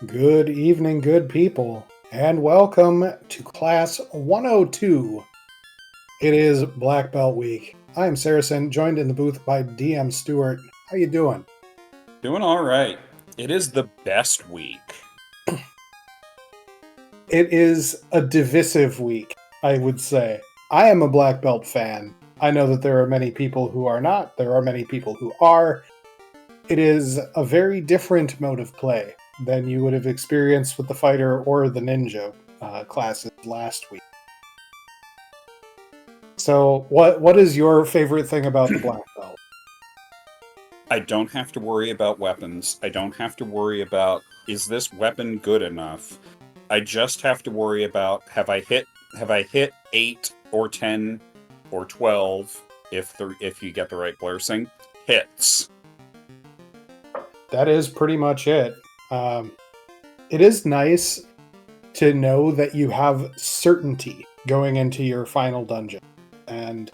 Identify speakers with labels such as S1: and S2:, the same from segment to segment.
S1: Good evening, good people, and welcome to Class 102. It is Black Belt Week. I am Saracen, joined in the booth by DM Stewart. How you doing?
S2: Doing all right. It is the best week.
S1: It is a divisive week, I would say. I am a Black Belt fan. I know that there are many people who are not. There are many people who are. It is a very different mode of play than you would have experienced with the fighter or the ninja classes last week. So, what is your favorite thing about the black belt?
S2: I don't have to worry about weapons. I don't have to worry about is this weapon good enough. I just have to worry about have I hit 8 or 10 or 12 if you get the right blessing hits.
S1: That is pretty much it. It is nice to know that you have certainty going into your final dungeon. And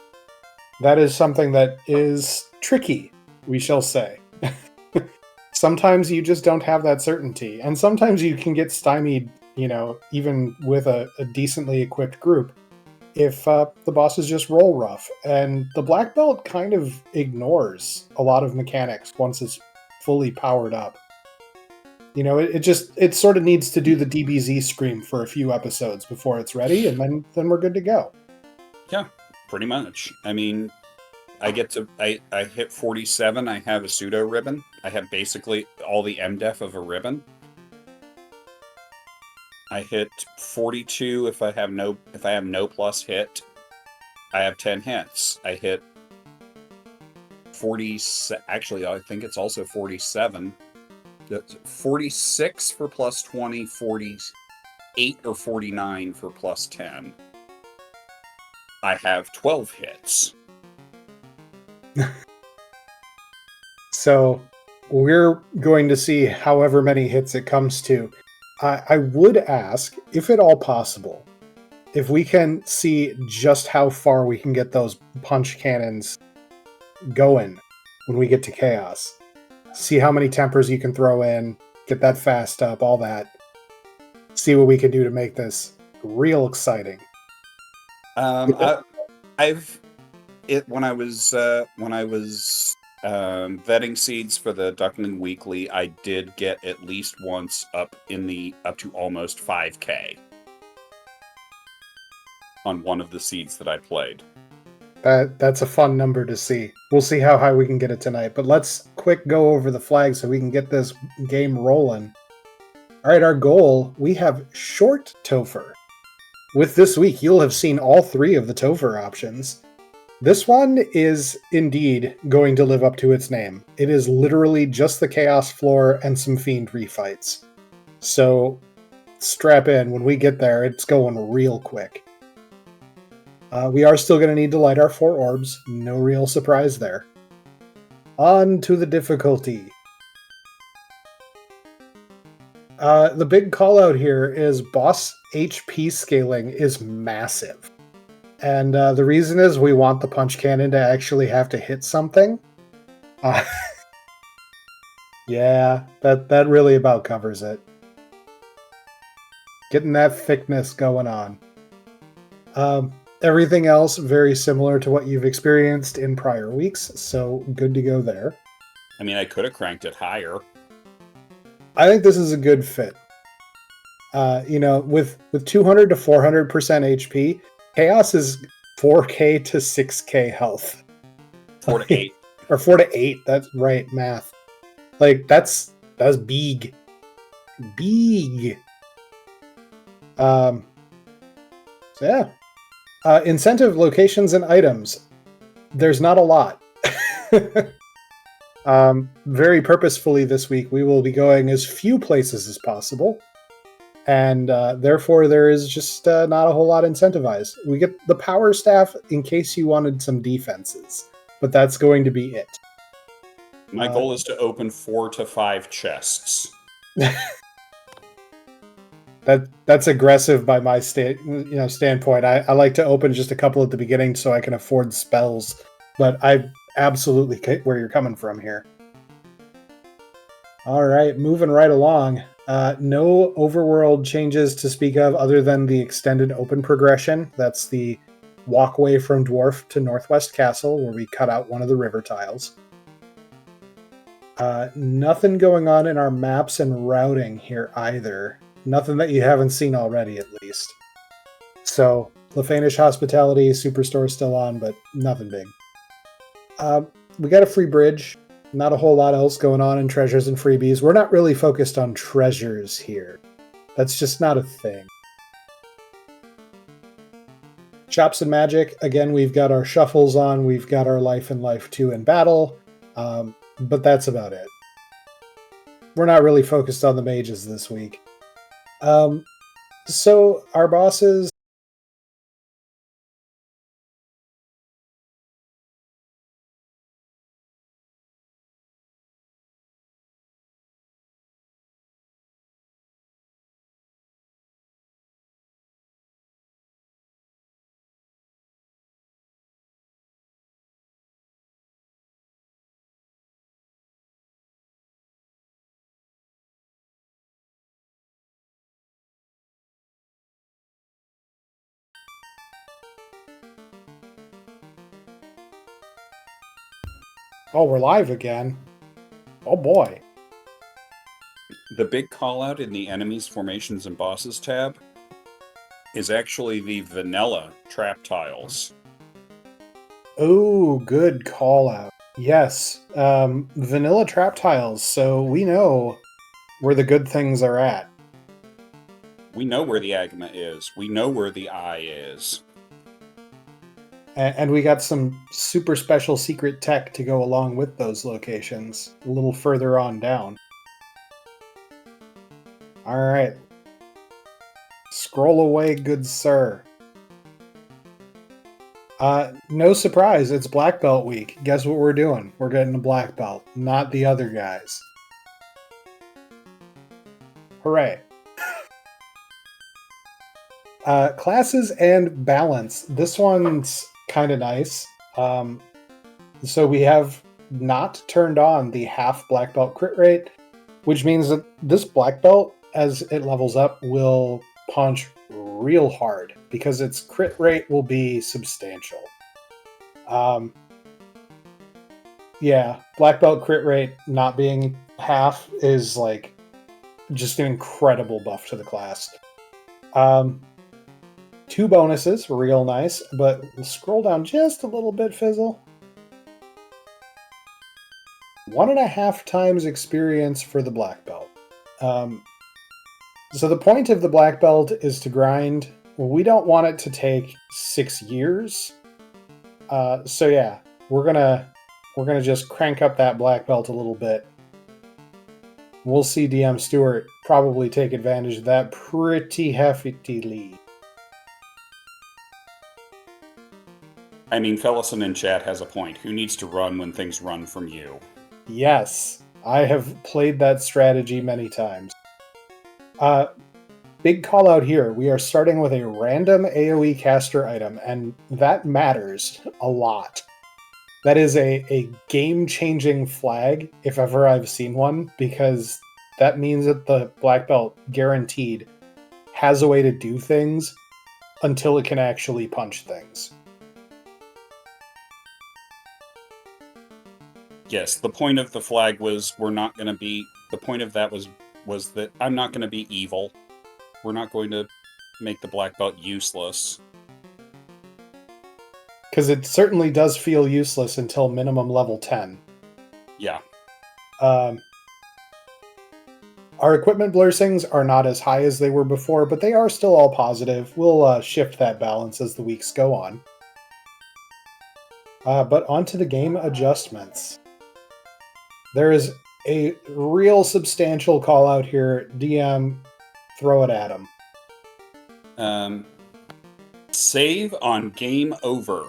S1: that is something that is tricky, we shall say. Sometimes you just don't have that certainty. And sometimes you can get stymied, even with a decently equipped group, if the bosses just roll rough. And the black belt kind of ignores a lot of mechanics once it's fully powered up. It sort of needs to do the DBZ scream for a few episodes before it's ready, and then we're good to go.
S2: Yeah, pretty much. I mean, I hit 47, I have a pseudo ribbon. I have basically all the MDef of a ribbon. I hit 42 if I have no plus hit. I have 10 hits. I hit 40, actually I think it's also 47. 46 for plus 20, 48 or 49 for plus 10. I have 12 hits.
S1: So we're going to see however many hits it comes to. I would ask, if at all possible, if we can see just how far we can get those punch cannons going when we get to Chaos. See how many tempers you can throw in, get that fast up, all that. See what we can do to make this real exciting.
S2: When I was vetting seeds for the Duckling Weekly, I did get at least once up to almost 5K on one of the seeds that I played.
S1: That's a fun number to see. We'll see how high we can get it tonight, but let's quick go over the flags so we can get this game rolling. All right, our goal, we have short Topher. With this week, you'll have seen all three of the Topher options. This one is indeed going to live up to its name. It is literally just the Chaos floor and some Fiend refights. So strap in. When we get there, it's going real quick. We are still going to need to light our 4 orbs. No real surprise there. On to the difficulty. The big call out here is boss HP scaling is massive. And the reason is we want the punch cannon to actually have to hit something. Yeah, that really about covers it. Getting that thickness going on. Everything else very similar to what you've experienced in prior weeks, so good to go there.
S2: I mean, I could have cranked it higher.
S1: I think this is a good fit. With 200 to 400% HP, Chaos is 4K to 6K health.
S2: 4 to 8.
S1: Or 4 to 8, that's right, math. Like, that's big. Big. So yeah. Incentive locations and items. There's not a lot. Very purposefully this week, we will be going as few places as possible. And therefore, there is just not a whole lot incentivized. We get the power staff in case you wanted some defenses. But that's going to be it.
S2: My goal is to open 4 to 5 chests.
S1: That's aggressive by my standpoint. I like to open just a couple at the beginning so I can afford spells, but I absolutely get where you're coming from here. All right, moving right along. No overworld changes to speak of other than the extended open progression. That's the walkway from Dwarf to Northwest Castle, where we cut out one of the river tiles. Nothing going on in our maps and routing here either. Nothing that you haven't seen already, at least. So, Lefanish Hospitality, Superstore still on, but nothing big. We got a free bridge. Not a whole lot else going on in treasures and freebies. We're not really focused on treasures here. That's just not a thing. Shops and Magic, again, we've got our shuffles on. We've got our Life and Life 2 in battle. But that's about it. We're not really focused on the mages this week. So our bosses... Oh, we're live again. Oh boy.
S2: The big callout in the Enemies, Formations, and Bosses tab is actually the vanilla trap tiles.
S1: Oh, good call out. Yes, vanilla trap tiles, so we know where the good things are at.
S2: We know where the Agma is. We know where the Eye is.
S1: And we got some super special secret tech to go along with those locations, a little further on down. Alright. Scroll away, good sir. No surprise, it's Black Belt week. Guess what we're doing? We're getting a Black Belt, not the other guys. Hooray. Classes and balance. This one's kind of nice. So we have not turned on the half Black Belt crit rate, which means that this Black Belt, as it levels up, will punch real hard because its crit rate will be substantial. Yeah, Black Belt crit rate not being half is like just an incredible buff to the class. 2 bonuses, real nice, but we'll scroll down just a little bit, Fizzle. 1.5 times experience for the Black Belt. So the point of the Black Belt is to grind. We don't want it to take 6 years. So yeah, we're gonna just crank up that Black Belt a little bit. We'll see DM Stewart probably take advantage of that pretty heftily.
S2: I mean, Fellison in chat has a point. Who needs to run when things run from you?
S1: Yes, I have played that strategy many times. Big call out here. We are starting with a random AoE caster item, and that matters a lot. That is a game-changing flag, if ever I've seen one, because that means that the Black Belt, guaranteed, has a way to do things until it can actually punch things.
S2: Yes, the point of the flag was we're not going to be... The point of that was that I'm not going to be evil. We're not going to make the Black Belt useless.
S1: Because it certainly does feel useless until minimum level 10.
S2: Yeah.
S1: Our equipment blessings are not as high as they were before, but they are still all positive. We'll shift that balance as the weeks go on. But onto the game adjustments. There is a real substantial call out here. DM, throw it at him.
S2: Save on game over.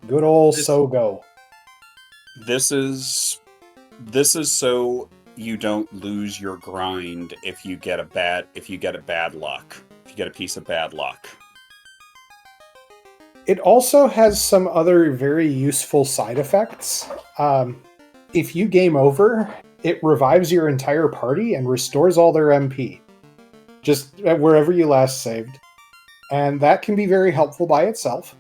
S1: Good old Sogo.
S2: This is so you don't lose your grind if you get a bad luck. If you get a piece of bad luck.
S1: It also has some other very useful side effects. If you game over, it revives your entire party and restores all their MP, just wherever you last saved. And that can be very helpful by itself.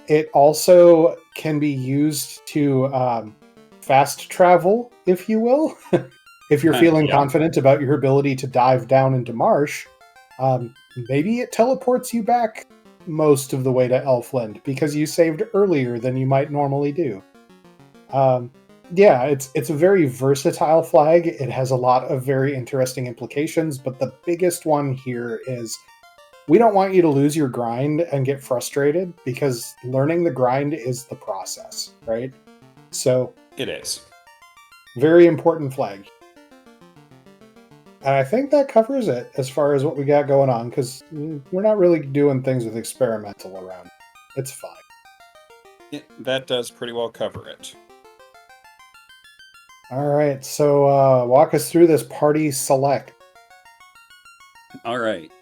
S1: It also can be used to fast travel, if you will. If you're feeling confident about your ability to dive down into marsh, maybe it teleports you back most of the way to Elfland because you saved earlier than you might normally do. Yeah, it's a very versatile flag. It has a lot of very interesting implications, but the biggest one here is we don't want you to lose your grind and get frustrated because learning the grind is the process, right? So
S2: it is.
S1: Very important flag. And I think that covers it as far as what we got going on, because we're not really doing things with experimental around. It's fine.
S2: That does pretty well cover it.
S1: All right, so walk us through this party select.
S2: All right.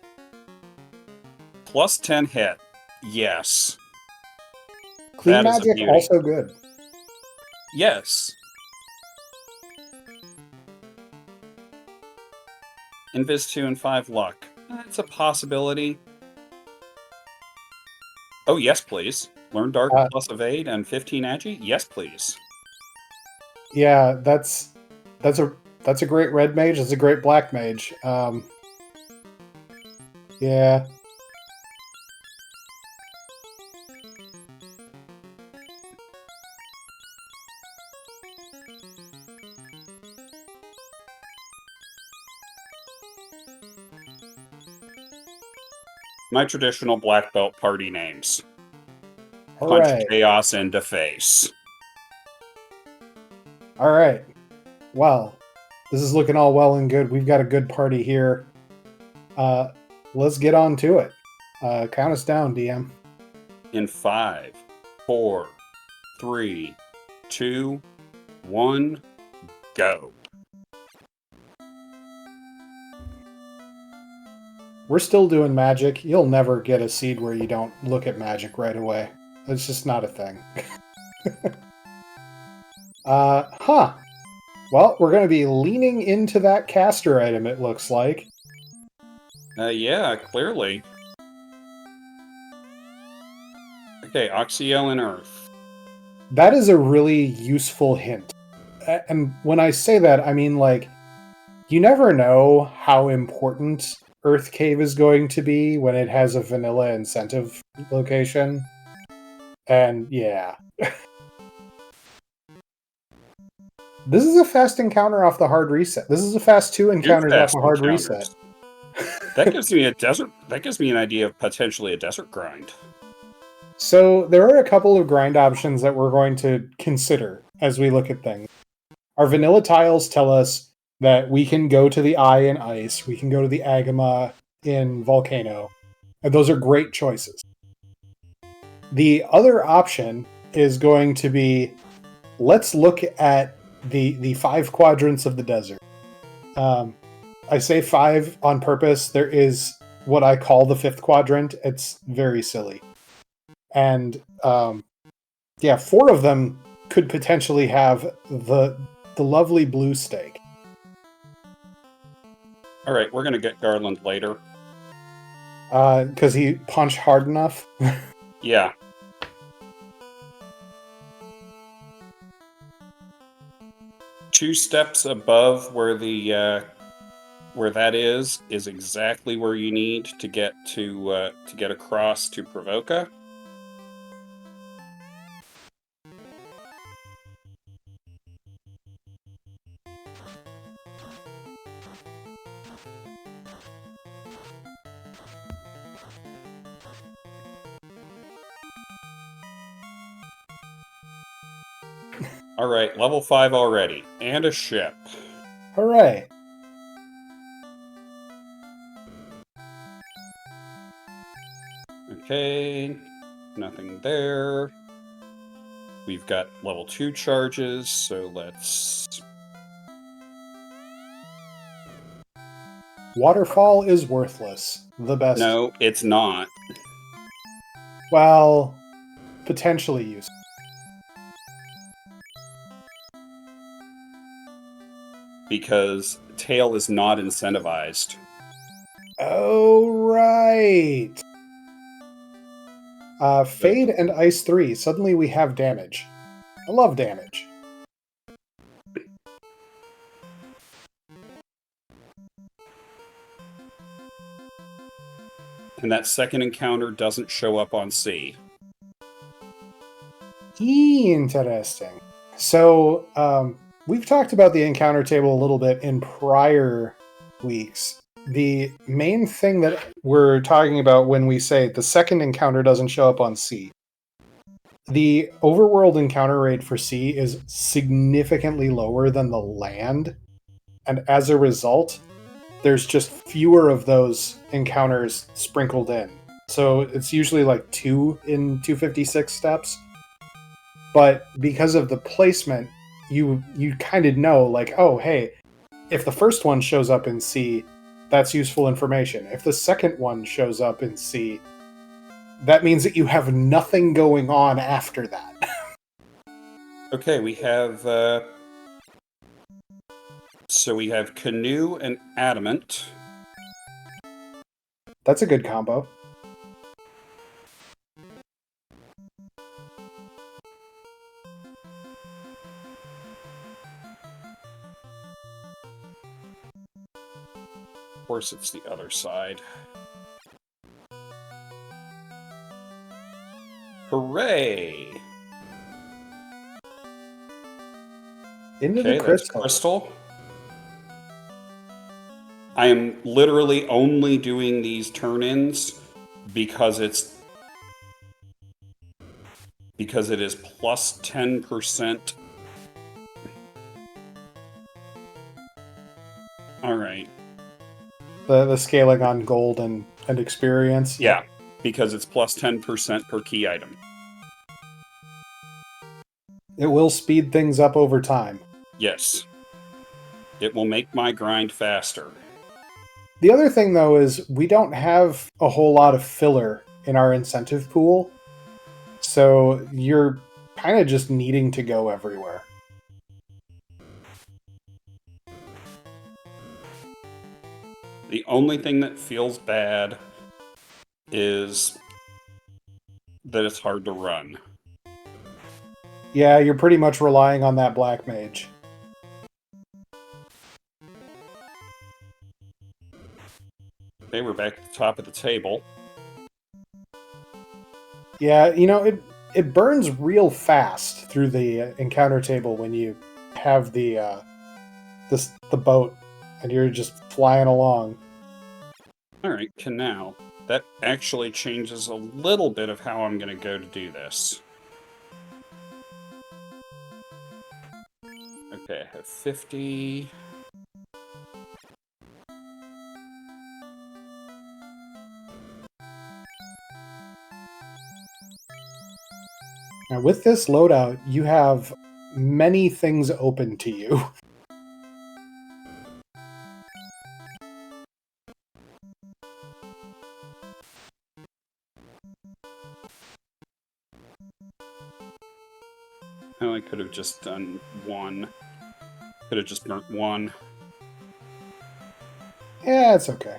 S2: Plus 10 hit. Yes.
S1: Clean magic, also good.
S2: Yes. Invis 2 and 5 luck. That's a possibility. Oh, yes, please. Learn Dark plus evade and 15 agi? Yes, please.
S1: Yeah, that's a great red mage. That's a great black mage. Yeah.
S2: My traditional black belt party names.
S1: All
S2: Punch
S1: right.
S2: chaos into face.
S1: All right. Well, this is looking all well and good. We've got a good party here. Let's get on to it. Count us down, DM.
S2: In 5, 4, 3, 2, 1, go.
S1: We're still doing magic. You'll never get a seed where you don't look at magic right away. It's just not a thing. Well, we're going to be leaning into that caster item, it looks like.
S2: Yeah, clearly. Okay, Oxio and Earth.
S1: That is a really useful hint. And when I say that, I mean, like, you never know how important Earth Cave is going to be when it has a vanilla incentive location. And, yeah. This is a fast encounter off the hard reset. This is a fast 2 encounters off a hard reset.
S2: That gives me a desert. That gives me an idea of potentially a desert grind.
S1: So there are a couple of grind options that we're going to consider as we look at things. Our vanilla tiles tell us that we can go to the Eye in Ice, we can go to the Agama in Volcano, and those are great choices. The other option is going to be, let's look at the 5 quadrants of the desert. I say 5 on purpose. There is what I call the 5th quadrant. It's very silly. And yeah, 4 of them could potentially have the lovely blue stake.
S2: All right, we're going to get Garland later.
S1: Because he punched hard enough?
S2: Yeah. Two steps above where the where that is exactly where you need to get across to Provoca. All right, level 5 already, and a ship.
S1: Hooray!
S2: Okay, nothing there. We've got level 2 charges, so let's...
S1: Waterfall is worthless. The best.
S2: No, it's not.
S1: Well, potentially useful.
S2: because tail is not incentivized.
S1: Oh, right. Fade and Ice 3. Suddenly we have damage. I love damage.
S2: And that second encounter doesn't show up on C.
S1: Interesting. So, we've talked about the encounter table a little bit in prior weeks. The main thing that we're talking about when we say the second encounter doesn't show up on C, the overworld encounter rate for C is significantly lower than the land, and as a result, there's just fewer of those encounters sprinkled in. So it's usually like 2 in 256 steps. But because of the placement, you kind of know, like, oh, hey, if the first one shows up in C, that's useful information. If the second one shows up in C, that means that you have nothing going on after that.
S2: Okay, we have... so we have Canoe and Adamant.
S1: That's a good combo.
S2: Of course, it's the other side. Hooray!
S1: Into
S2: Okay,
S1: the crystal.
S2: that's crystal. I am literally only doing these turn-ins because it is plus 10%. All right.
S1: The scaling on gold and experience.
S2: Yeah, because it's plus 10% per key item.
S1: It will speed things up over time.
S2: Yes. It will make my grind faster.
S1: The other thing, though, is we don't have a whole lot of filler in our incentive pool, so you're kind of just needing to go everywhere.
S2: The only thing that feels bad is that it's hard to run.
S1: Yeah, you're pretty much relying on that black mage.
S2: Okay, we're back at the top of the table.
S1: Yeah, you know, it burns real fast through the encounter table when you have the boat and you're just flying along.
S2: Alright, Canal. That actually changes a little bit of how I'm going to go to do this. Okay, I have 50.
S1: Now, with this loadout, you have many things open to you.
S2: Oh, I could have just done one. Could have just burnt one.
S1: Yeah, it's okay.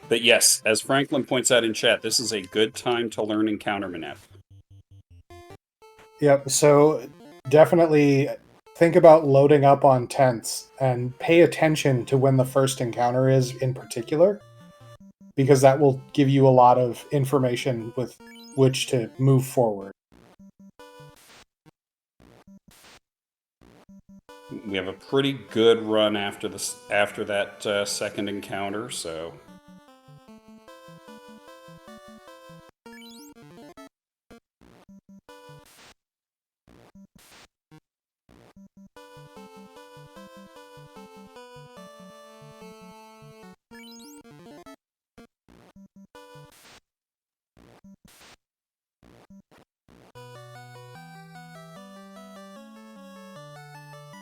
S2: But yes, as Franklin points out in chat, this is a good time to learn Encounter Manep.
S1: Yep, so definitely think about loading up on tents and pay attention to when the first encounter is in particular, because that will give you a lot of information with which to move forward.
S2: We have a pretty good run after that second encounter, so...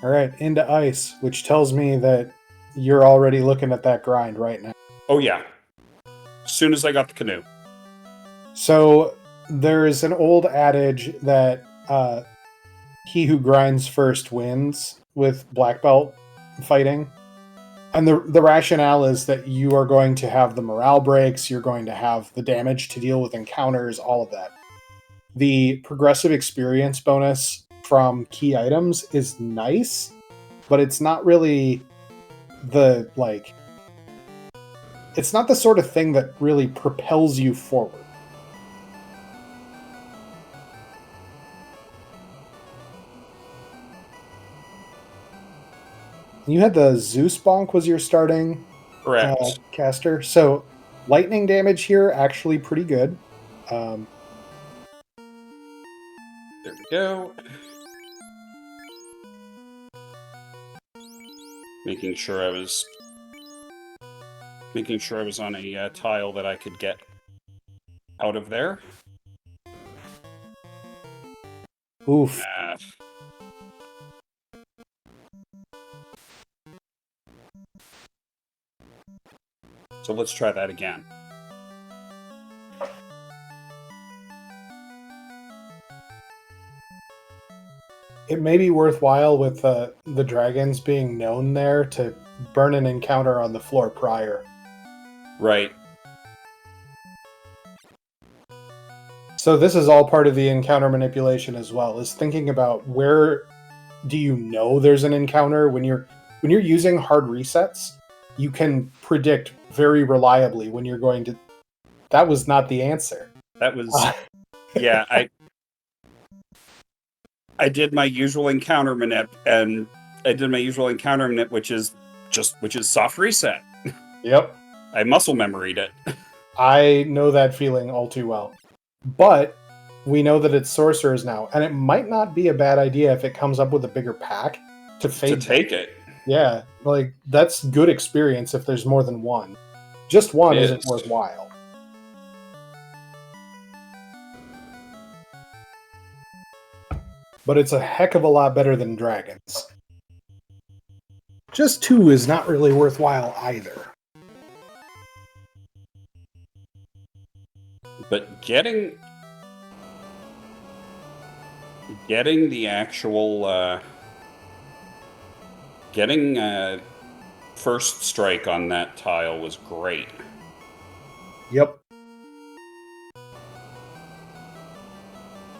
S1: Alright, into ice, which tells me that you're already looking at that grind right now.
S2: Oh yeah. As soon as I got the canoe.
S1: So there's an old adage that he who grinds first wins with black belt fighting. And the rationale is that you are going to have the morale breaks, you're going to have the damage to deal with encounters, all of that. The progressive experience bonus from key items is nice, but it's not really the it's not the sort of thing that really propels you forward. You had the Zeus Bonk was your starting
S2: Correct.
S1: caster. So lightning damage here actually pretty good.
S2: There we go. Making sure I was on a tile that I could get out of there.
S1: Oof.
S2: So let's try that again.
S1: It may be worthwhile with the dragons being known there to burn an encounter on the floor prior.
S2: Right.
S1: So this is all part of the encounter manipulation as well, is thinking about where do you know there's an encounter. When you're using hard resets, you can predict very reliably when you're going to... That was not the answer.
S2: That was... yeah, I did my usual encounter manip, which is soft reset.
S1: Yep.
S2: I muscle memoried it.
S1: I know that feeling all too well. But we know that it's sorcerers now, and it might not be a bad idea if it comes up with a bigger pack to fade
S2: to take it.
S1: Yeah, like that's good experience if there's more than one. Just one isn't worthwhile. But it's a heck of a lot better than dragons. Just two is not really worthwhile either.
S2: But getting the actual first strike on that tile was great.
S1: Yep.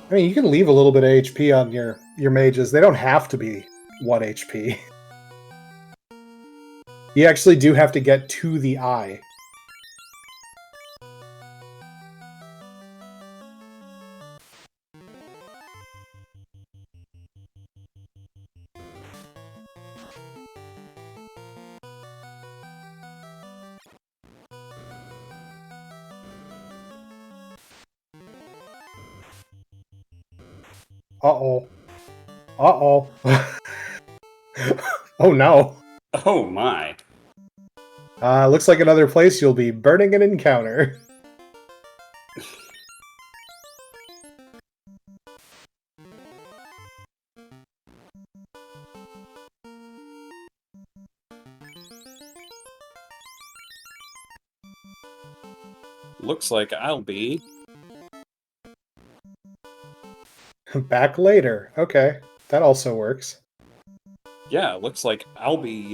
S1: I mean, you can leave a little bit of HP on your mages. They don't have to be 1 HP. You actually do have to get to the eye. Uh-oh. Uh-oh. Oh no.
S2: Oh my.
S1: Looks like another place you'll be burning an encounter.
S2: Looks like I'll be
S1: back later. Okay, that also works.
S2: Yeah, looks like I'll be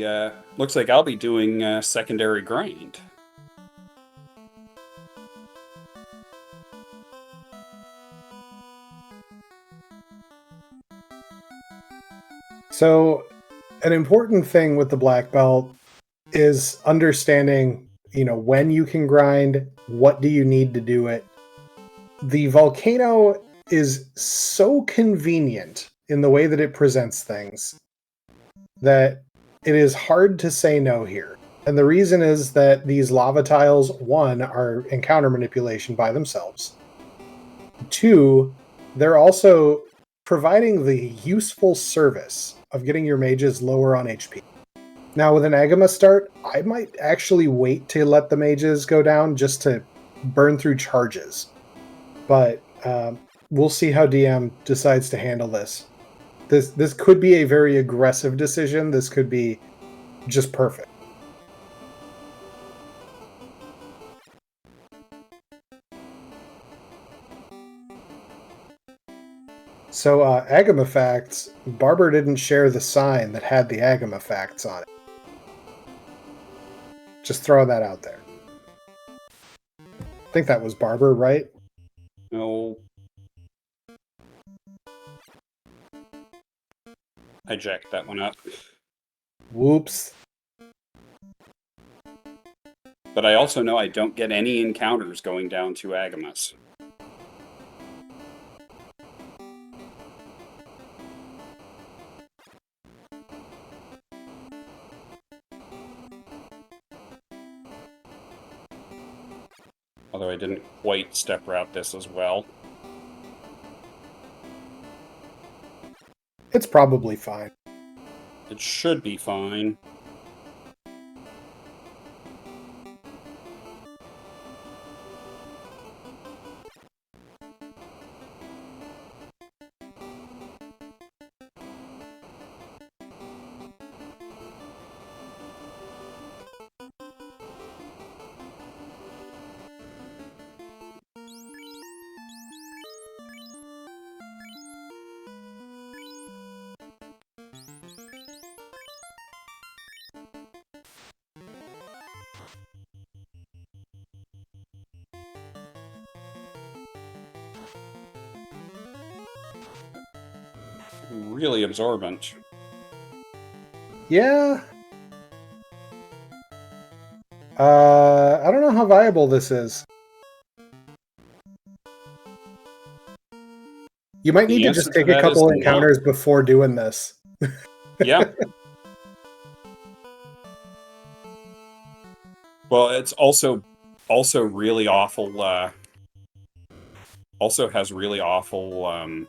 S2: doing secondary grind.
S1: So, an important thing with the black belt is understanding, when you can grind, what do you need to do it. The volcano is so convenient in the way that it presents things that it is hard to say no here. And the reason is that these lava tiles, one, are encounter manipulation by themselves. Two, they're also providing the useful service of getting your mages lower on HP. Now, with an Agama start, I might actually wait to let the mages go down just to burn through charges. But we'll see how DM decides to handle this. This could be a very aggressive decision. This could be just perfect. So, Agama Facts, Barber didn't share the sign that had the Agama Facts on it. Just throwing that out there. I think that was Barber, right?
S2: No. I jacked that one up.
S1: Whoops.
S2: But I also know I don't get any encounters going down to Agamas. Although I didn't quite step route this as well.
S1: It's probably fine.
S2: It should be fine. Really absorbent.
S1: Yeah. I don't know how viable this is. You might need to just take a couple encounters before doing this.
S2: Yeah. Well, it's also really awful. Also has really awful.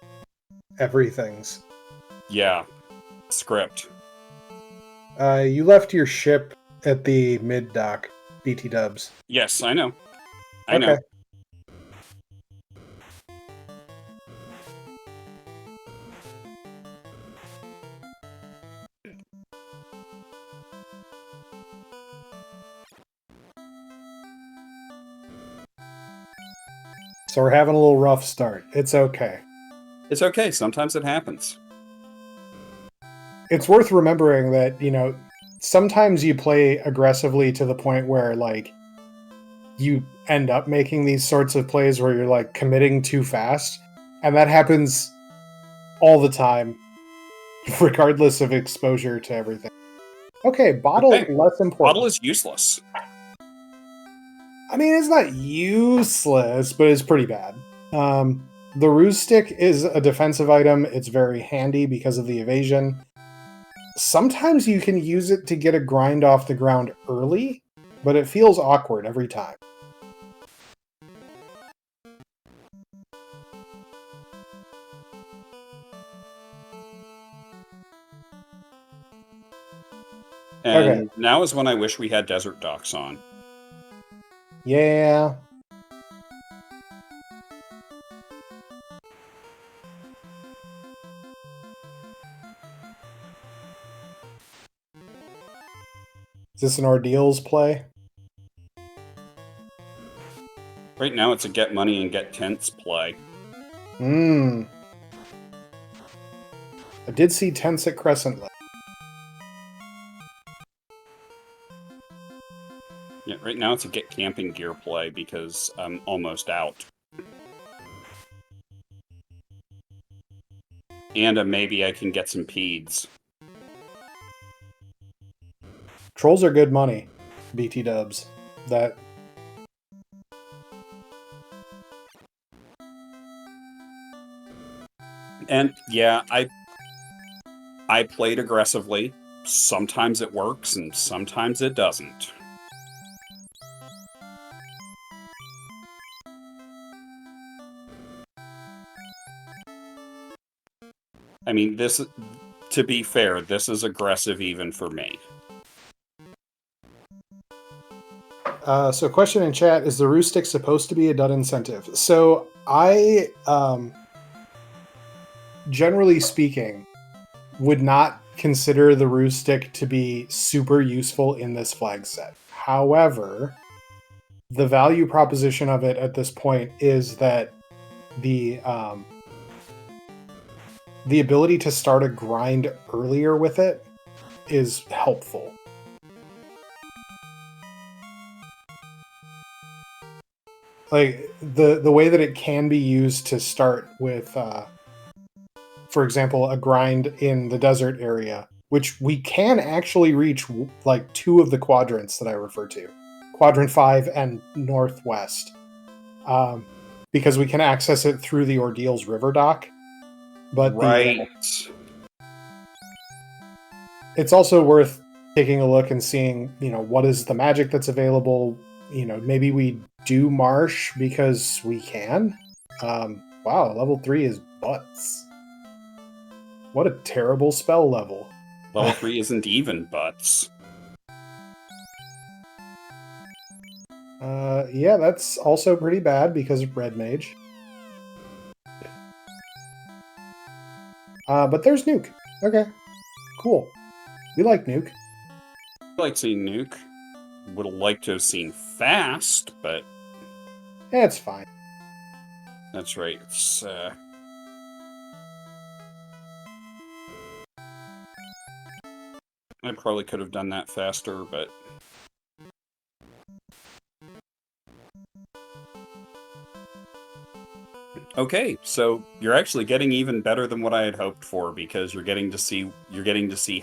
S1: Everything's.
S2: Yeah. Script.
S1: You left your ship at the mid dock, BT Dubs.
S2: Yes, I know. I know.
S1: So we're having a little rough start. It's okay.
S2: It's okay. Sometimes it happens.
S1: It's worth remembering that, you know, sometimes you play aggressively to the point where, like, you end up making these sorts of plays where you're, like, committing too fast. And that happens all the time, regardless of exposure to everything. Okay, bottle,
S2: Okay.
S1: less important.
S2: Bottle is useless.
S1: I mean, it's not useless, but it's pretty bad. The ruse stick is a defensive item. It's very handy because of the evasion. Sometimes you can use it to get a grind off the ground early, but it feels awkward every time.
S2: And now is when I wish we had desert docks on.
S1: Yeah. Is this an ordeals play?
S2: Right now it's a get money and get tents play.
S1: I did see tents at Crescent Lake.
S2: Yeah, right now it's a get camping gear play because I'm almost out. And maybe I can get some peds.
S1: Trolls are good money, BT Dubs. That.
S2: And yeah, I played aggressively. Sometimes it works and sometimes it doesn't. I mean, this, to be fair, this is aggressive even for me.
S1: So question in chat, is the ruse stick supposed to be a dud incentive? So I, generally speaking, would not consider the ruse stick to be super useful in this flag set. However, the value proposition of it at this point is that the the ability to start a grind earlier with it is helpful. Like the way that it can be used to start with, for example, a grind in the desert area, which we can actually reach like 2 of the quadrants that I refer to, Quadrant 5 and Northwest, because we can access it through the Ordeals River dock. But
S2: Right.
S1: It's also worth taking a look and seeing, what is the magic that's available. Maybe we do Marsh because we can. Wow, level 3 is butts. What a terrible spell level.
S2: Level 3 isn't even butts.
S1: Yeah, that's also pretty bad because of Red Mage. But there's Nuke. Okay, cool. We like Nuke.
S2: I like seeing Nuke. Would have liked to have seen Fast, but...
S1: Yeah, it's fine.
S2: That's right. It's, I probably could have done that faster, but... Okay, so you're actually getting even better than what I had hoped for, because you're getting to see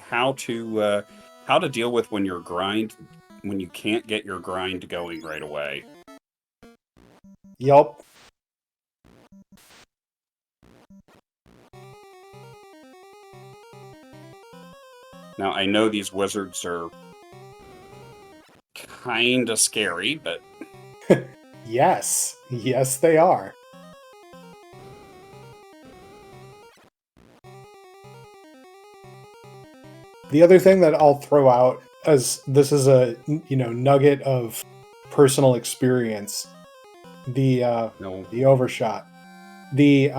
S2: how to deal with when you can't get your grind going right away.
S1: Yup.
S2: Now I know these wizards are kinda scary, but
S1: Yes, they are. The other thing that I'll throw out, as this is a nugget of personal experience, the overshot, the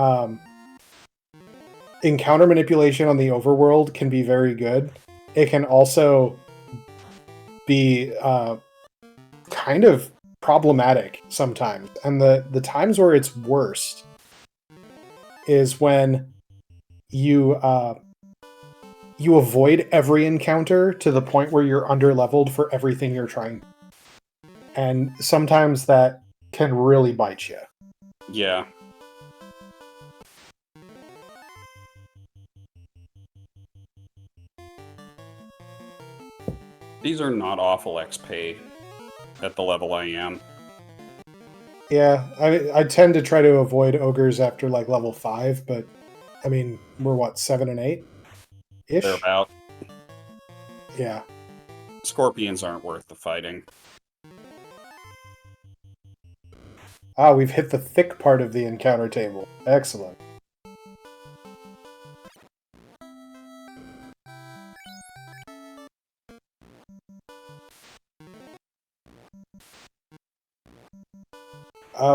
S1: encounter manipulation on the overworld can be very good. It can also be kind of problematic sometimes, and the times where it's worst is when you avoid every encounter to the point where you're underleveled for everything you're trying. And sometimes that can really bite you.
S2: yeah. These are not awful XP at the level I am.
S1: Yeah, I tend to try to avoid ogres after like level 5, but I mean, we're what, 7 and 8? Ish?
S2: They're about.
S1: Yeah.
S2: Scorpions aren't worth the fighting.
S1: Ah, we've hit the thick part of the encounter table. Excellent.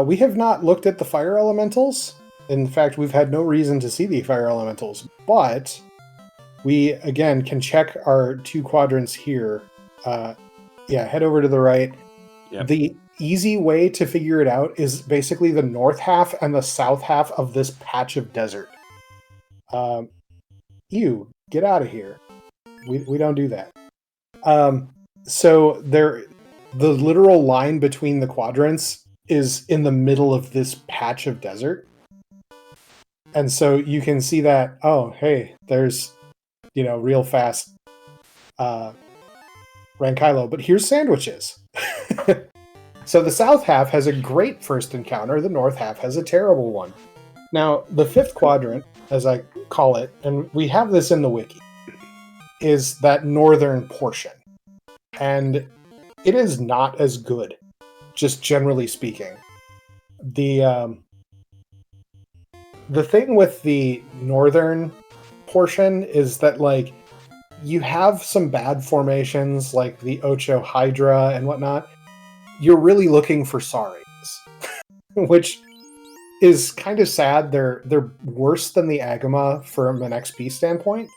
S1: We have not looked at the fire elementals. In fact, we've had no reason to see the fire elementals, but we, again, can check our 2 quadrants here. Head over to the right.
S2: Yep.
S1: The easy way to figure it out is basically the north half and the south half of this patch of desert. You get out of here. We don't do that. So the literal line between the quadrants is in the middle of this patch of desert. And so you can see that, oh, hey, there's, real fast Rankylo, but here's sandwiches. So the south half has a great first encounter, the north half has a terrible one. Now, the 5th quadrant, as I call it, and we have this in the wiki, is that northern portion. And it is not as good, just generally speaking. The thing with the northern portion is that, like, you have some bad formations, like the Ocho Hydra and whatnot. You're really looking for Saris, which is kind of sad. They're worse than the Agama from an XP standpoint.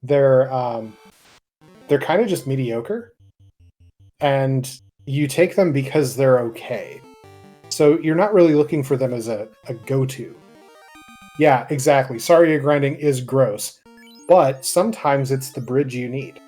S1: They're kind of just mediocre, and you take them because they're okay. So you're not really looking for them as a go-to. Yeah, exactly. Sorry grinding is gross, but sometimes it's the bridge you need.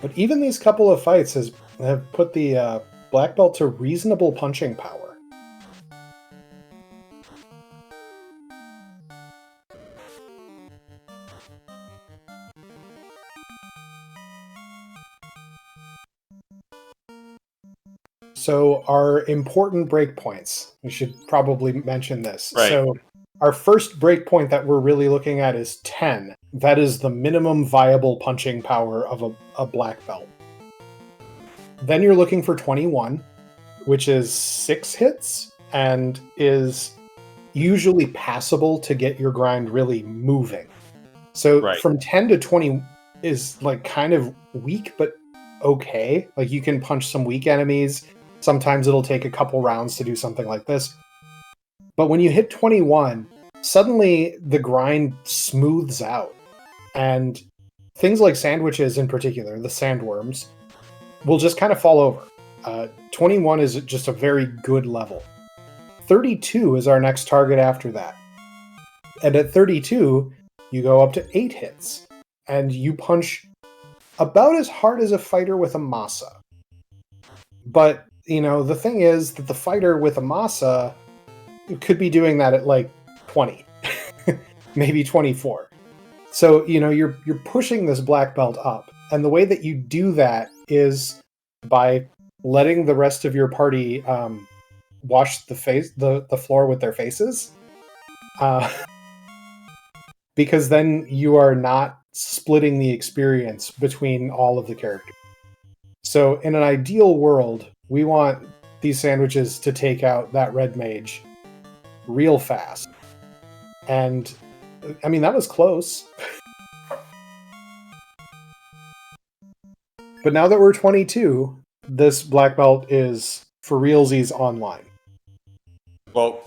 S1: But even these couple of fights have put the black belt to reasonable punching power. So our important breakpoints. We should probably mention this.
S2: Right.
S1: So our first breakpoint that we're really looking at is 10. That is the minimum viable punching power of a black belt. Then you're looking for 21, which is 6 hits and is usually passable to get your grind really moving. So
S2: Right.
S1: from 10 to 20 is like kind of weak, but okay. Like you can punch some weak enemies. Sometimes it'll take a couple rounds to do something like this. But when you hit 21, suddenly the grind smooths out. And things like sandwiches in particular, the sandworms, will just kind of fall over. 21 is just a very good level. 32 is our next target after that. And at 32, you go up to 8 hits. And you punch about as hard as a fighter with a masa. But, you know, the thing is that the fighter with a masa could be doing that at like 20, maybe 24. So, you know, you're pushing this black belt up. And the way that you do that is by letting the rest of your party wash the floor with their faces. Because then you are not splitting the experience between all of the characters. So in an ideal world, we want these sandwiches to take out that red mage real fast. And I mean, that was close. But now that we're 22, this black belt is for realsies online.
S2: Well,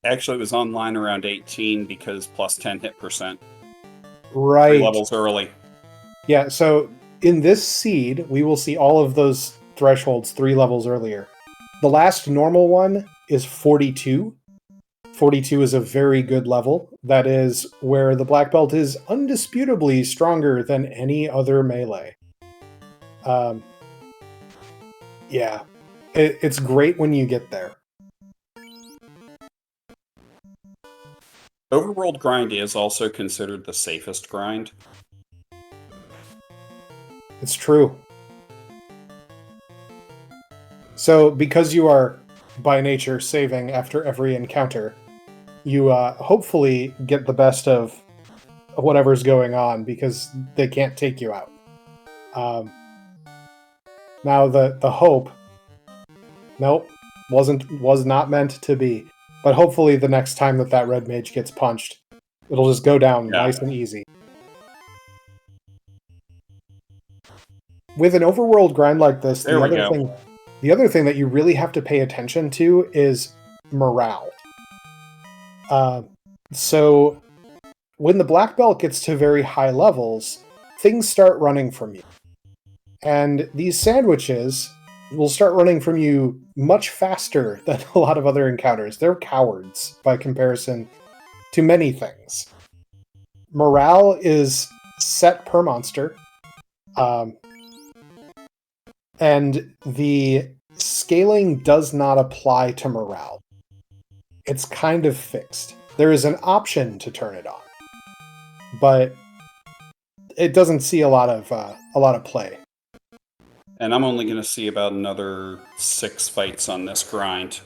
S2: actually, it was online around 18 because plus 10 hit percent.
S1: Right.
S2: 3 levels early.
S1: Yeah, so in this seed, we will see all of those thresholds 3 levels earlier. The last normal one is 42. 42 is a very good level. That is where the black belt is undisputably stronger than any other melee. Yeah, it's great when you get there.
S2: Overworld grind is also considered the safest grind.
S1: It's true. So, because you are, by nature, saving after every encounter, you hopefully get the best of whatever's going on because they can't take you out. Now, the hope, nope, was not meant to be. But hopefully the next time that red mage gets punched, it'll just go down nice and easy. With an overworld grind like this, the other thing that you really have to pay attention to is morale. So when the black belt gets to very high levels, things start running from you. And these sandwiches will start running from you much faster than a lot of other encounters. They're cowards by comparison to many things. Morale is set per monster. And the scaling does not apply to morale. It's kind of fixed. There is an option to turn it on, but it doesn't see a lot of play.
S2: And I'm only going to see about another 6 fights on this grind.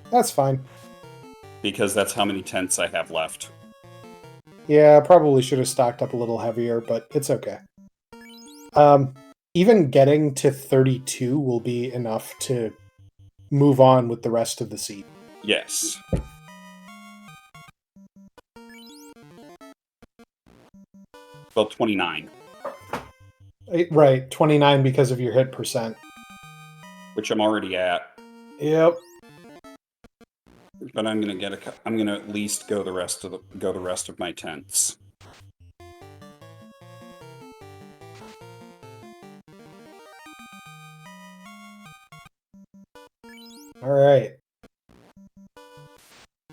S1: That's fine.
S2: Because that's how many tenths I have left.
S1: Yeah, I probably should have stocked up a little heavier, but it's okay. Even getting to 32 will be enough to move on with the rest of the seed.
S2: Yes. Well, 29.
S1: Right, 29 because of your hit percent.
S2: Which I'm already at.
S1: Yep.
S2: but I'm gonna at least go the rest of my tenths.
S1: All right.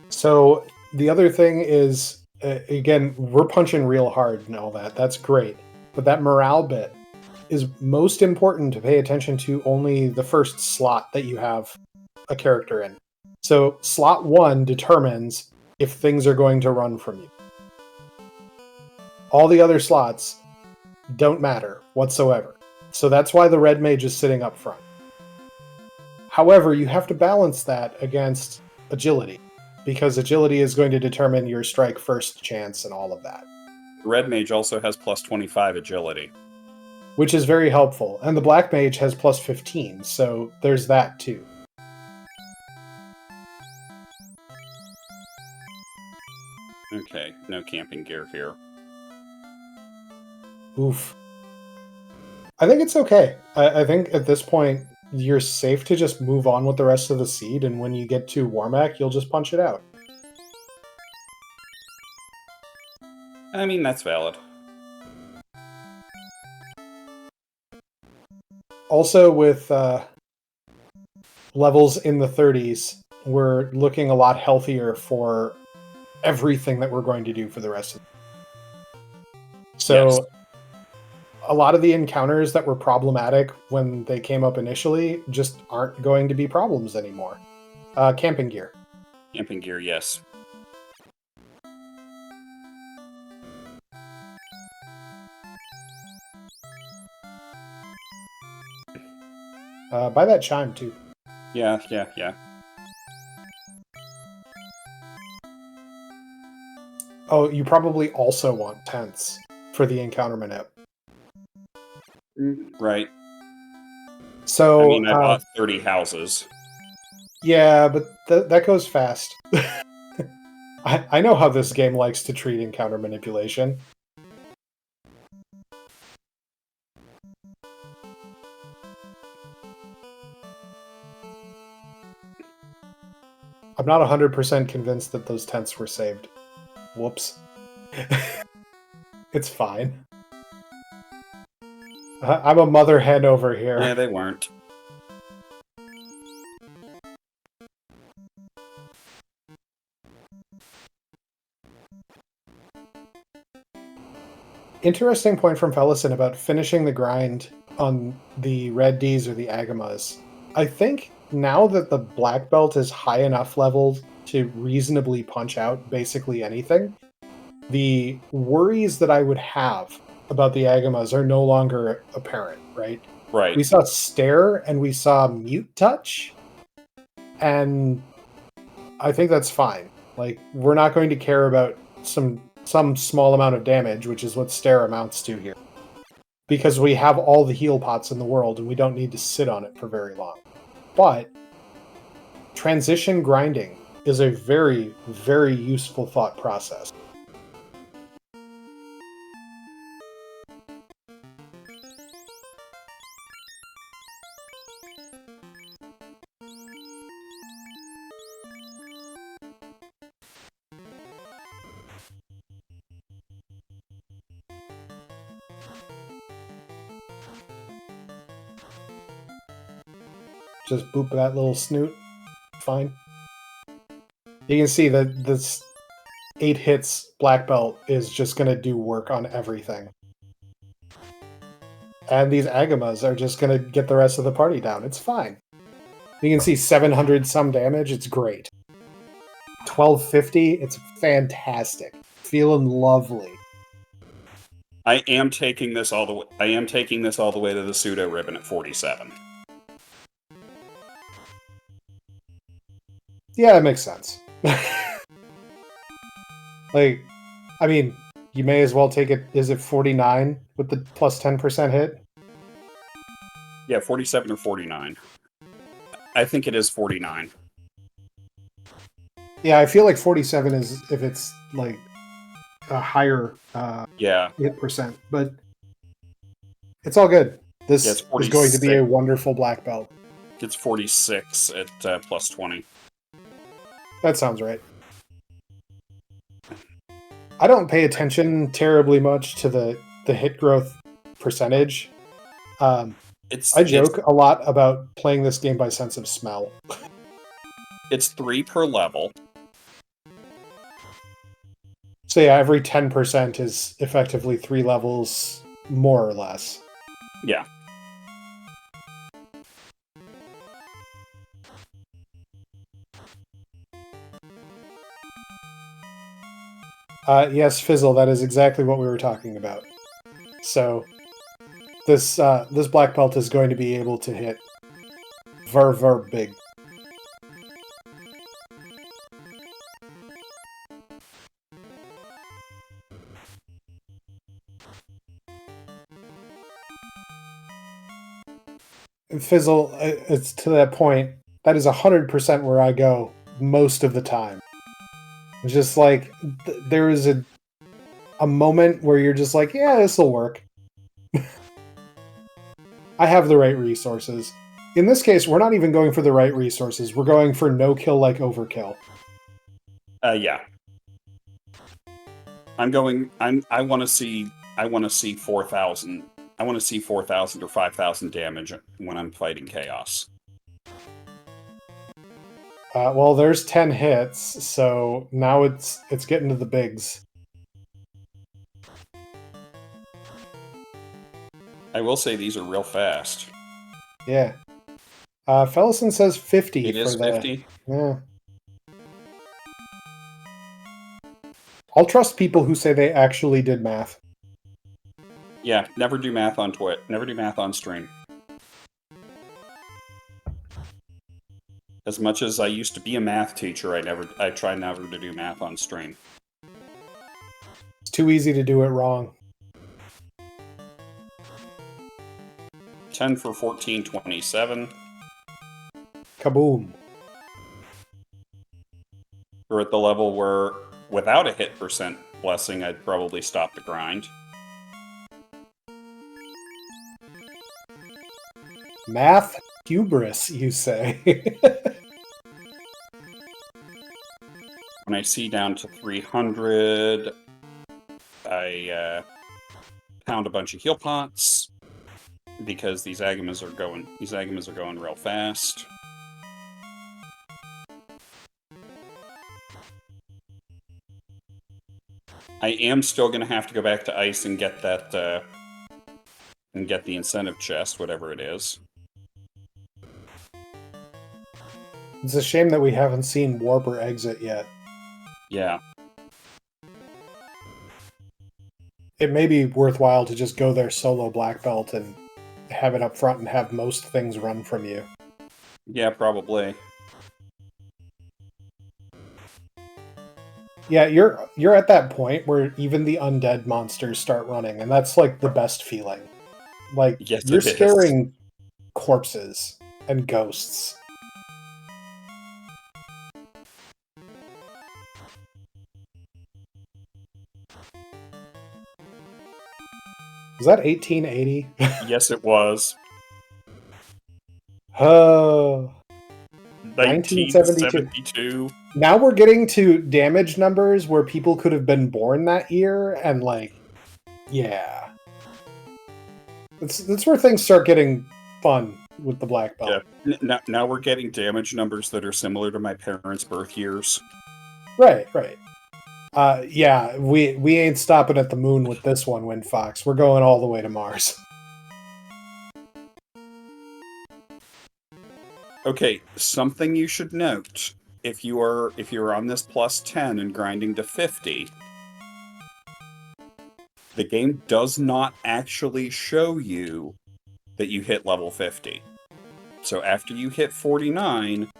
S1: So the other thing is, again, we're punching real hard and all that. That's great. But that morale bit is most important to pay attention to only the first slot that you have a character in. So slot 1 determines if things are going to run from you. All the other slots don't matter whatsoever. So that's why the red mage is sitting up front. However, you have to balance that against agility, because agility is going to determine your strike first chance and all of that.
S2: Red mage also has plus 25 agility,
S1: which is very helpful. And the black mage has plus 15, so there's that too.
S2: Okay, no camping gear here.
S1: Oof. I think it's okay. I think at this point, you're safe to just move on with the rest of the seed, and when you get to Warmac, you'll just punch it out.
S2: I mean, that's valid.
S1: Also, with levels in the 30s, we're looking a lot healthier for everything that we're going to do for the rest of it. So, yes. A lot of the encounters that were problematic when they came up initially just aren't going to be problems anymore. Camping gear.
S2: Camping gear, yes.
S1: Buy that chime, too.
S2: Yeah.
S1: Oh, you probably also want tents for the encounter minute.
S2: Right.
S1: So,
S2: I mean, I bought 30 houses.
S1: Yeah, but that goes fast. I know how this game likes to treat encounter manipulation. I'm not 100% convinced that those tents were saved. Whoops. It's fine. I'm a mother hen over here.
S2: Yeah, they weren't.
S1: Interesting point from Fellison about finishing the grind on the red Ds or the Agamas. I think now that the black belt is high enough leveled to reasonably punch out basically anything, the worries that I would have about the Agamas are no longer apparent, right?
S2: Right.
S1: We saw Stare and we saw Mute Touch, and I think that's fine. Like, we're not going to care about some small amount of damage, which is what Stare amounts to here, because we have all the heal pots in the world and we don't need to sit on it for very long. But transition grinding is a very, very useful thought process. Just boop that little snoot. Fine. You can see that this 8 hits black belt is just going to do work on everything. And these Agamas are just going to get the rest of the party down. It's fine. You can see 700 some damage. It's great. 1250. It's fantastic. Feeling lovely.
S2: I am taking this all the way. I am taking this all the way to the pseudo ribbon at 47.
S1: Yeah, it makes sense. Like, I mean, you may as well take it. Is it 49 with the plus 10% hit?
S2: Yeah, 47 or 49. I think it is 49.
S1: Yeah, I feel like 47 is if it's like a higher hit percent, but it's all good. This is going to be a wonderful black belt.
S2: It's 46 at plus 20.
S1: That sounds right. I don't pay attention terribly much to the hit growth percentage. I joke a lot about playing this game by sense of smell.
S2: It's 3 per level.
S1: So yeah, every 10% is effectively 3 levels, more or less.
S2: Yeah.
S1: Yes, Fizzle, that is exactly what we were talking about. So this black belt is going to be able to hit ver big. And Fizzle, it's to that point. That is 100% where I go most of the time. It's just like there is a moment where you're just like, yeah, this will work. I have the right resources. In this case, we're not even going for the right resources. We're going for no kill like overkill.
S2: Yeah. I want to see 4,000. I want to see 4,000 or 5,000 damage when I'm fighting chaos.
S1: Well, there's 10 hits, so now it's getting to the bigs.
S2: I will say these are real fast.
S1: Yeah. Fellison says 50.
S2: It is 50?
S1: Yeah. I'll trust people who say they actually did math.
S2: Yeah, never do math on Twitch. Never do math on stream. As much as I used to be a math teacher, I try never to do math on stream.
S1: It's too easy to do it wrong.
S2: 10 for 1427.
S1: Kaboom.
S2: We're at the level where, without a hit percent blessing, I'd probably stop the grind.
S1: Math hubris, you say.
S2: When I see down to 300, I pound a bunch of heal pots because these Agamas are going real fast. I am still going to have to go back to ice and get that and get the incentive chest, whatever it is.
S1: It's a shame that we haven't seen Warp or Exit yet.
S2: Yeah.
S1: It may be worthwhile to just go there solo black belt and have it up front and have most things run from you.
S2: Yeah, probably.
S1: Yeah, you're at that point where even the undead monsters start running, and that's like the best feeling. Like,
S2: yes,
S1: you're scaring corpses and ghosts. Was that 1880?
S2: Yes, it was.
S1: Oh.
S2: 1972.
S1: Now we're getting to damage numbers where people could have been born that year, and like, yeah. That's where things start getting fun with the black belt.
S2: Yeah. Now we're getting damage numbers that are similar to my parents' birth years.
S1: Right. Yeah, we ain't stopping at the moon with this one, Wind Fox. We're going all the way to Mars.
S2: Okay, something you should note. If you're on this plus 10 and grinding to 50, the game does not actually show you that you hit level 50. So after you hit 49,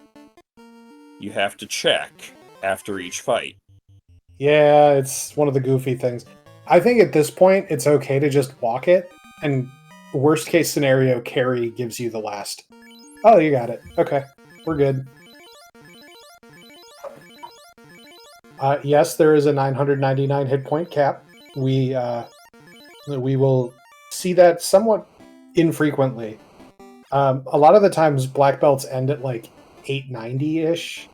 S2: you have to check after each fight.
S1: Yeah, it's one of the goofy things. I think at this point, it's okay to just walk it, and worst case scenario, carry gives you the last. Oh, you got it. Okay, we're good. Yes, there is a 999 hit point cap. We will see that somewhat infrequently. A lot of the times, black belts end at like 890-ish,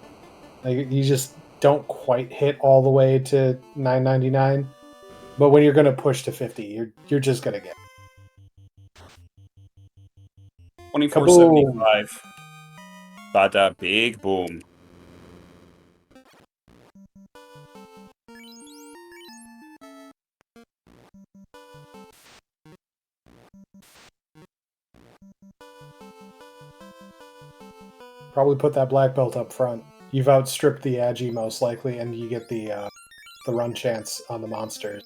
S1: Like, you just don't quite hit all the way to 999. But when you're going to push to 50, you're just going to get
S2: 2475. Bada big boom.
S1: Probably put that black belt up front. You've outstripped the Agi most likely, and you get the run chance on the monsters.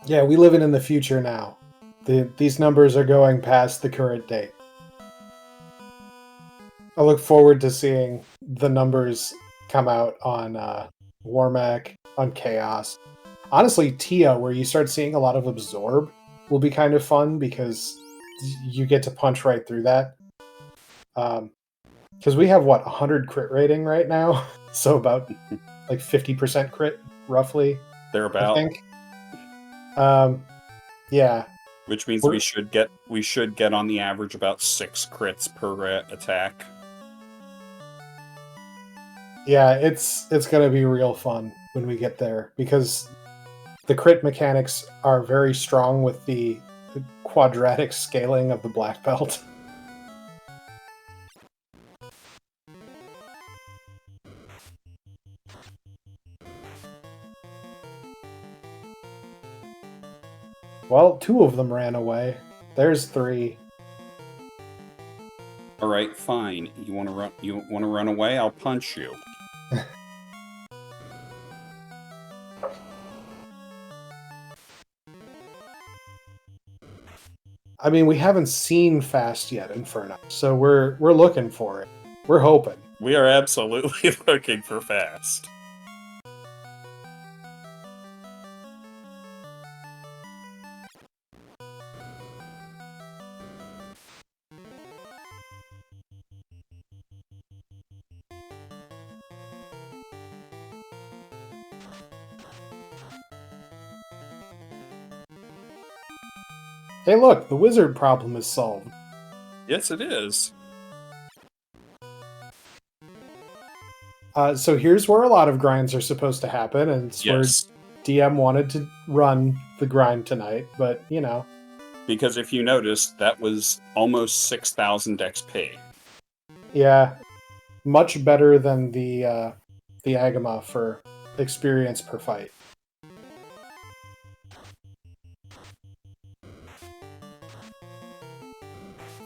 S1: Yeah, we live in the future now. These numbers are going past the current date. I look forward to seeing the numbers come out on Warmac, on Chaos. Honestly, Tia, where you start seeing a lot of Absorb, will be kind of fun because you get to punch right through that. Because we have, what, 100 crit rating right now? So about, like, 50% crit, roughly,
S2: Thereabout.
S1: I think. Yeah.
S2: Which means we should get on the average about 6 crits per attack.
S1: Yeah, it's gonna be real fun when we get there, because the crit mechanics are very strong with the quadratic scaling of the black belt. Well, 2 of them ran away. There's 3.
S2: All right, fine. You want to run? You want to run away? I'll punch you.
S1: I mean, we haven't seen fast yet, Inferno, so we're looking for it. We're hoping.
S2: We are absolutely looking for fast.
S1: Hey, look, the wizard problem is solved.
S2: Yes, it is.
S1: So here's where a lot of grinds are supposed to happen, and it's where DM wanted to run the grind tonight, but, you know.
S2: Because if you notice, that was almost 6,000 XP.
S1: Yeah. Much better than the Agama for experience per fight.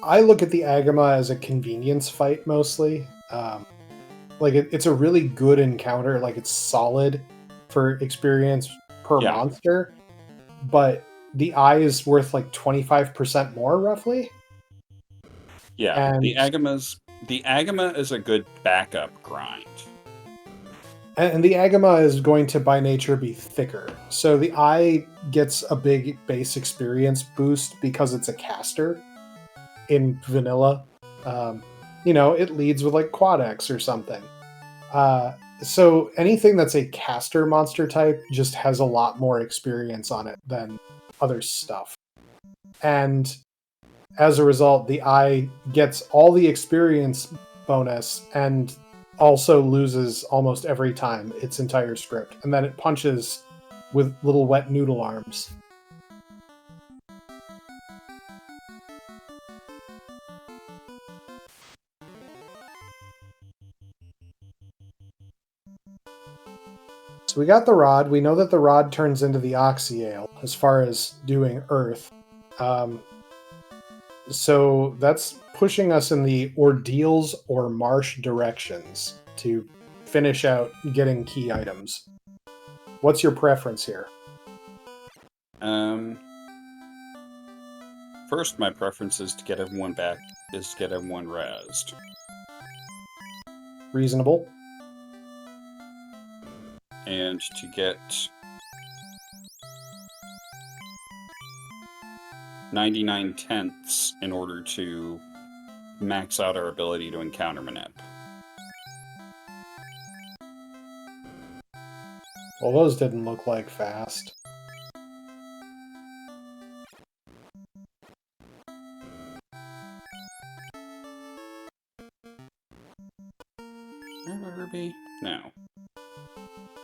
S1: I look at the Agama as a convenience fight, mostly. Like, it's a really good encounter. Like, it's solid for experience per monster. But the eye is worth, like, 25% more, roughly.
S2: Yeah, and the Agama is a good backup grind.
S1: And the Agama is going to, by nature, be thicker. So the eye gets a big base experience boost because it's a caster in vanilla. You know, it leads with, like, Quad X or something. So anything that's a caster monster type just has a lot more experience on it than other stuff. And as a result, the eye gets all the experience bonus and also loses almost every time its entire script. And then it punches with little wet noodle arms. So we got the rod. We know that the rod turns into the Oxyale as far as doing Earth. So that's pushing us in the Ordeals or Marsh directions to finish out getting key items. What's your preference here?
S2: First, my preference is to get everyone back, is to get everyone rezzed.
S1: Reasonable.
S2: And to get 99/10ths in order to max out our ability to encounter Manip.
S1: Well, those didn't look like fast.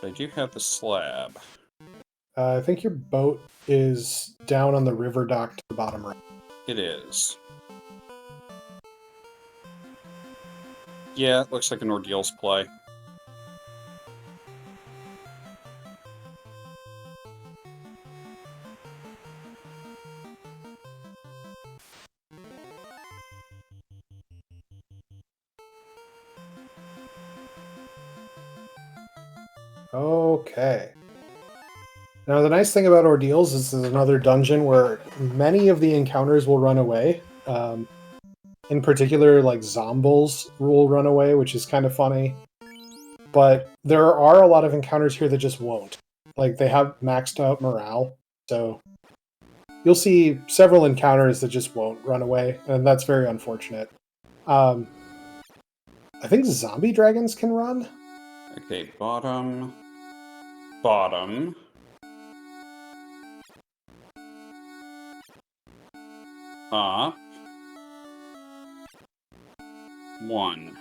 S2: I do have the slab.
S1: I think your boat is down on the river dock to the bottom right.
S2: It is. Yeah, it looks like an Ordeals play.
S1: Okay. Now, the nice thing about Ordeals is this is another dungeon where many of the encounters will run away. In particular, like Zombles will run away, which is kind of funny. But there are a lot of encounters here that just won't. Like, they have maxed out morale, so you'll see several encounters that just won't run away, and that's very unfortunate. I think zombie dragons can run.
S2: Okay, bottom. Bottom. Up. 1.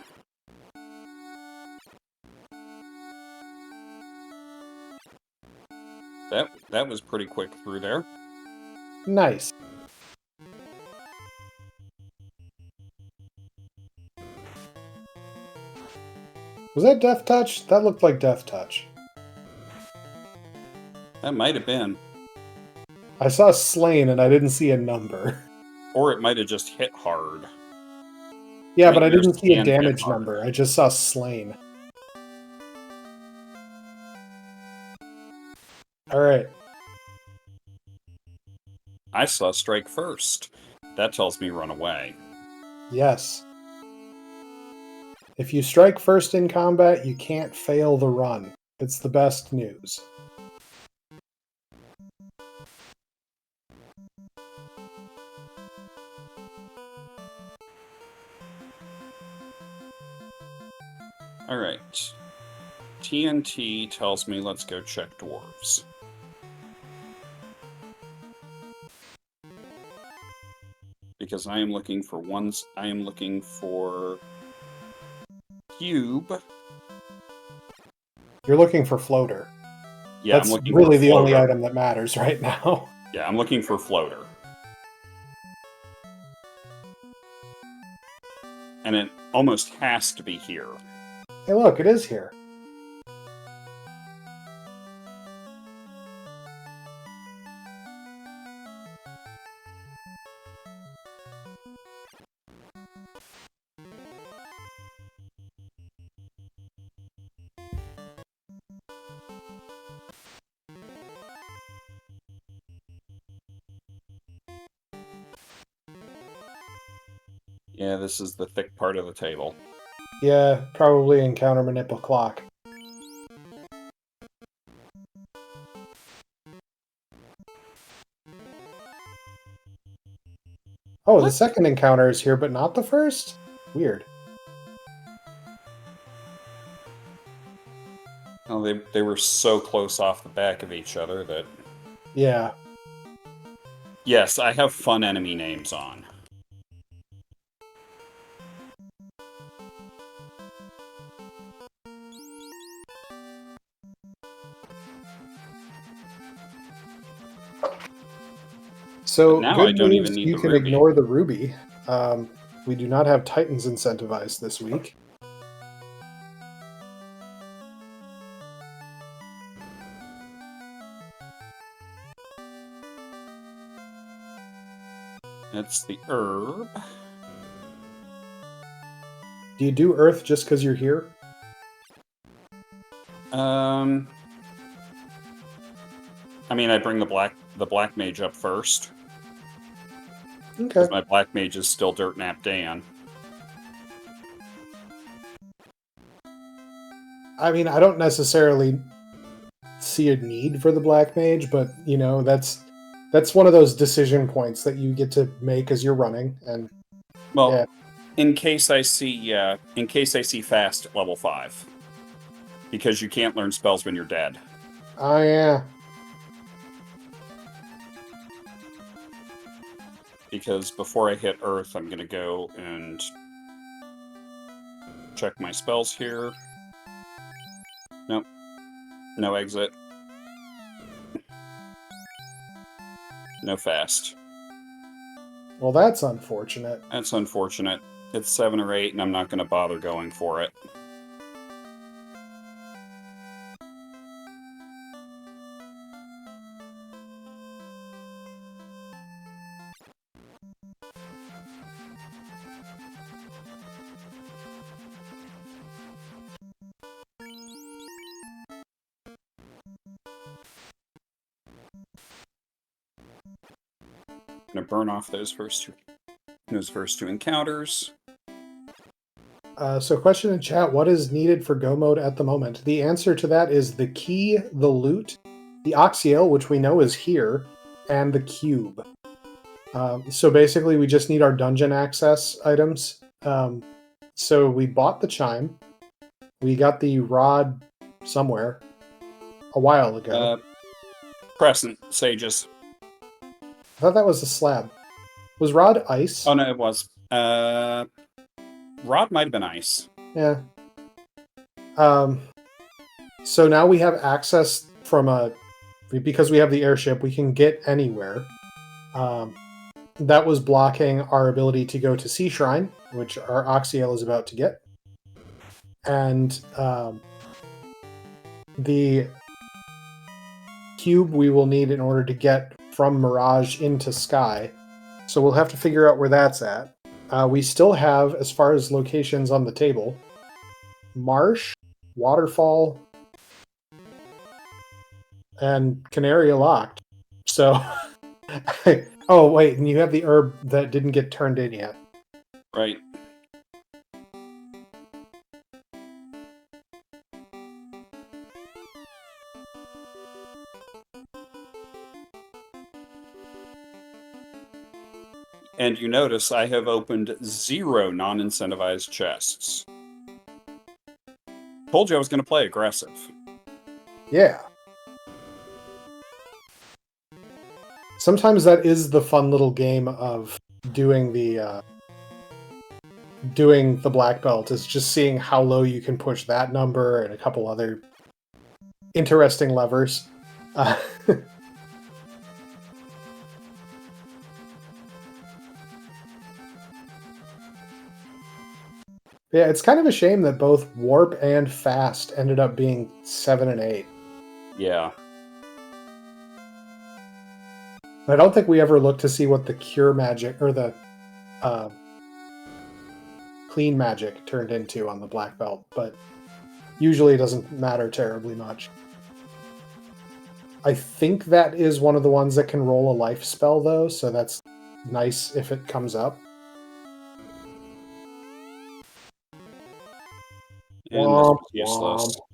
S2: That was pretty quick through there.
S1: Nice. Was that Death Touch? That looked like Death Touch.
S2: That might have been.
S1: I saw slain and I didn't see a number.
S2: Or it might have just hit hard.
S1: Yeah,
S2: I mean,
S1: but I
S2: yours
S1: didn't see a
S2: can hit
S1: damage
S2: hard.
S1: number. I just saw slain. Alright.
S2: I saw strike first. That tells me run away.
S1: Yes. If you strike first in combat, you can't fail the run. It's the best news.
S2: Alright. TNT tells me let's go check dwarves. Because I am looking for cube.
S1: You're looking for floater.
S2: Yeah,
S1: That's
S2: I'm looking
S1: really
S2: for
S1: the only
S2: floater.
S1: item that matters right now.
S2: Yeah, I'm looking for floater. And it almost has to be here.
S1: Hey, look, it is here.
S2: Yeah, this is the thick part of the table.
S1: Yeah, probably encounter manipul clock. Oh,
S2: What?
S1: the second encounter is here, but not the first? Weird.
S2: Oh, they were so close off the back of each other that...
S1: Yeah.
S2: Yes, I have fun enemy names on.
S1: So,
S2: But now I
S1: good
S2: don't even
S1: news,
S2: need
S1: you
S2: the
S1: can
S2: ruby.
S1: ignore the ruby. We do not have Titans incentivized this week.
S2: It's the herb.
S1: Do you do Earth just because you're here?
S2: I mean, I bring the black mage up first.
S1: Okay.
S2: Because my black mage is still Dirt Nap Dan.
S1: I mean, I don't necessarily see a need for the black mage, but you know, that's one of those decision points that you get to make as you're running. And
S2: Well,
S1: yeah.
S2: in case I see fast at level 5. Because you can't learn spells when you're dead.
S1: Oh yeah.
S2: Because before I hit Earth, I'm gonna go and check my spells here. Nope. No exit. No fast.
S1: Well, that's unfortunate.
S2: That's unfortunate. It's 7 or 8, and I'm not going to bother going for it. I'm going to burn off those first two encounters.
S1: So question in chat, what is needed for go mode at the moment? The answer to that is the key, the loot, the Oxyale, which we know is here, and the cube. So basically we just need our dungeon access items. So we bought the chime. We got the rod somewhere a while ago.
S2: Crescent Sages.
S1: I thought that was a slab. Was rod ice?
S2: Oh, no, it was. Rod might have been ice.
S1: Yeah. So now we have access because we have the airship, we can get anywhere. That was blocking our ability to go to Sea Shrine, which our Oxyale is about to get. And the cube we will need in order to get from Mirage into Sky. So we'll have to figure out where that's at. We still have, as far as locations on the table, Marsh, Waterfall, and Canaria locked. So, oh wait, and you have the herb that didn't get turned in yet.
S2: Right. And you notice I have opened 0 non-incentivized chests. Told you I was going to play aggressive.
S1: Yeah. Sometimes that is the fun little game of doing the black belt, is just seeing how low you can push that number and a couple other interesting levers. Yeah, it's kind of a shame that both warp and fast ended up being 7 and 8.
S2: Yeah.
S1: I don't think we ever looked to see what the cure magic or the clean magic turned into on the black belt, but usually it doesn't matter terribly much. I think that is one of the ones that can roll a life spell, though, so that's nice if it comes up.
S2: And this was useless.
S1: Womp.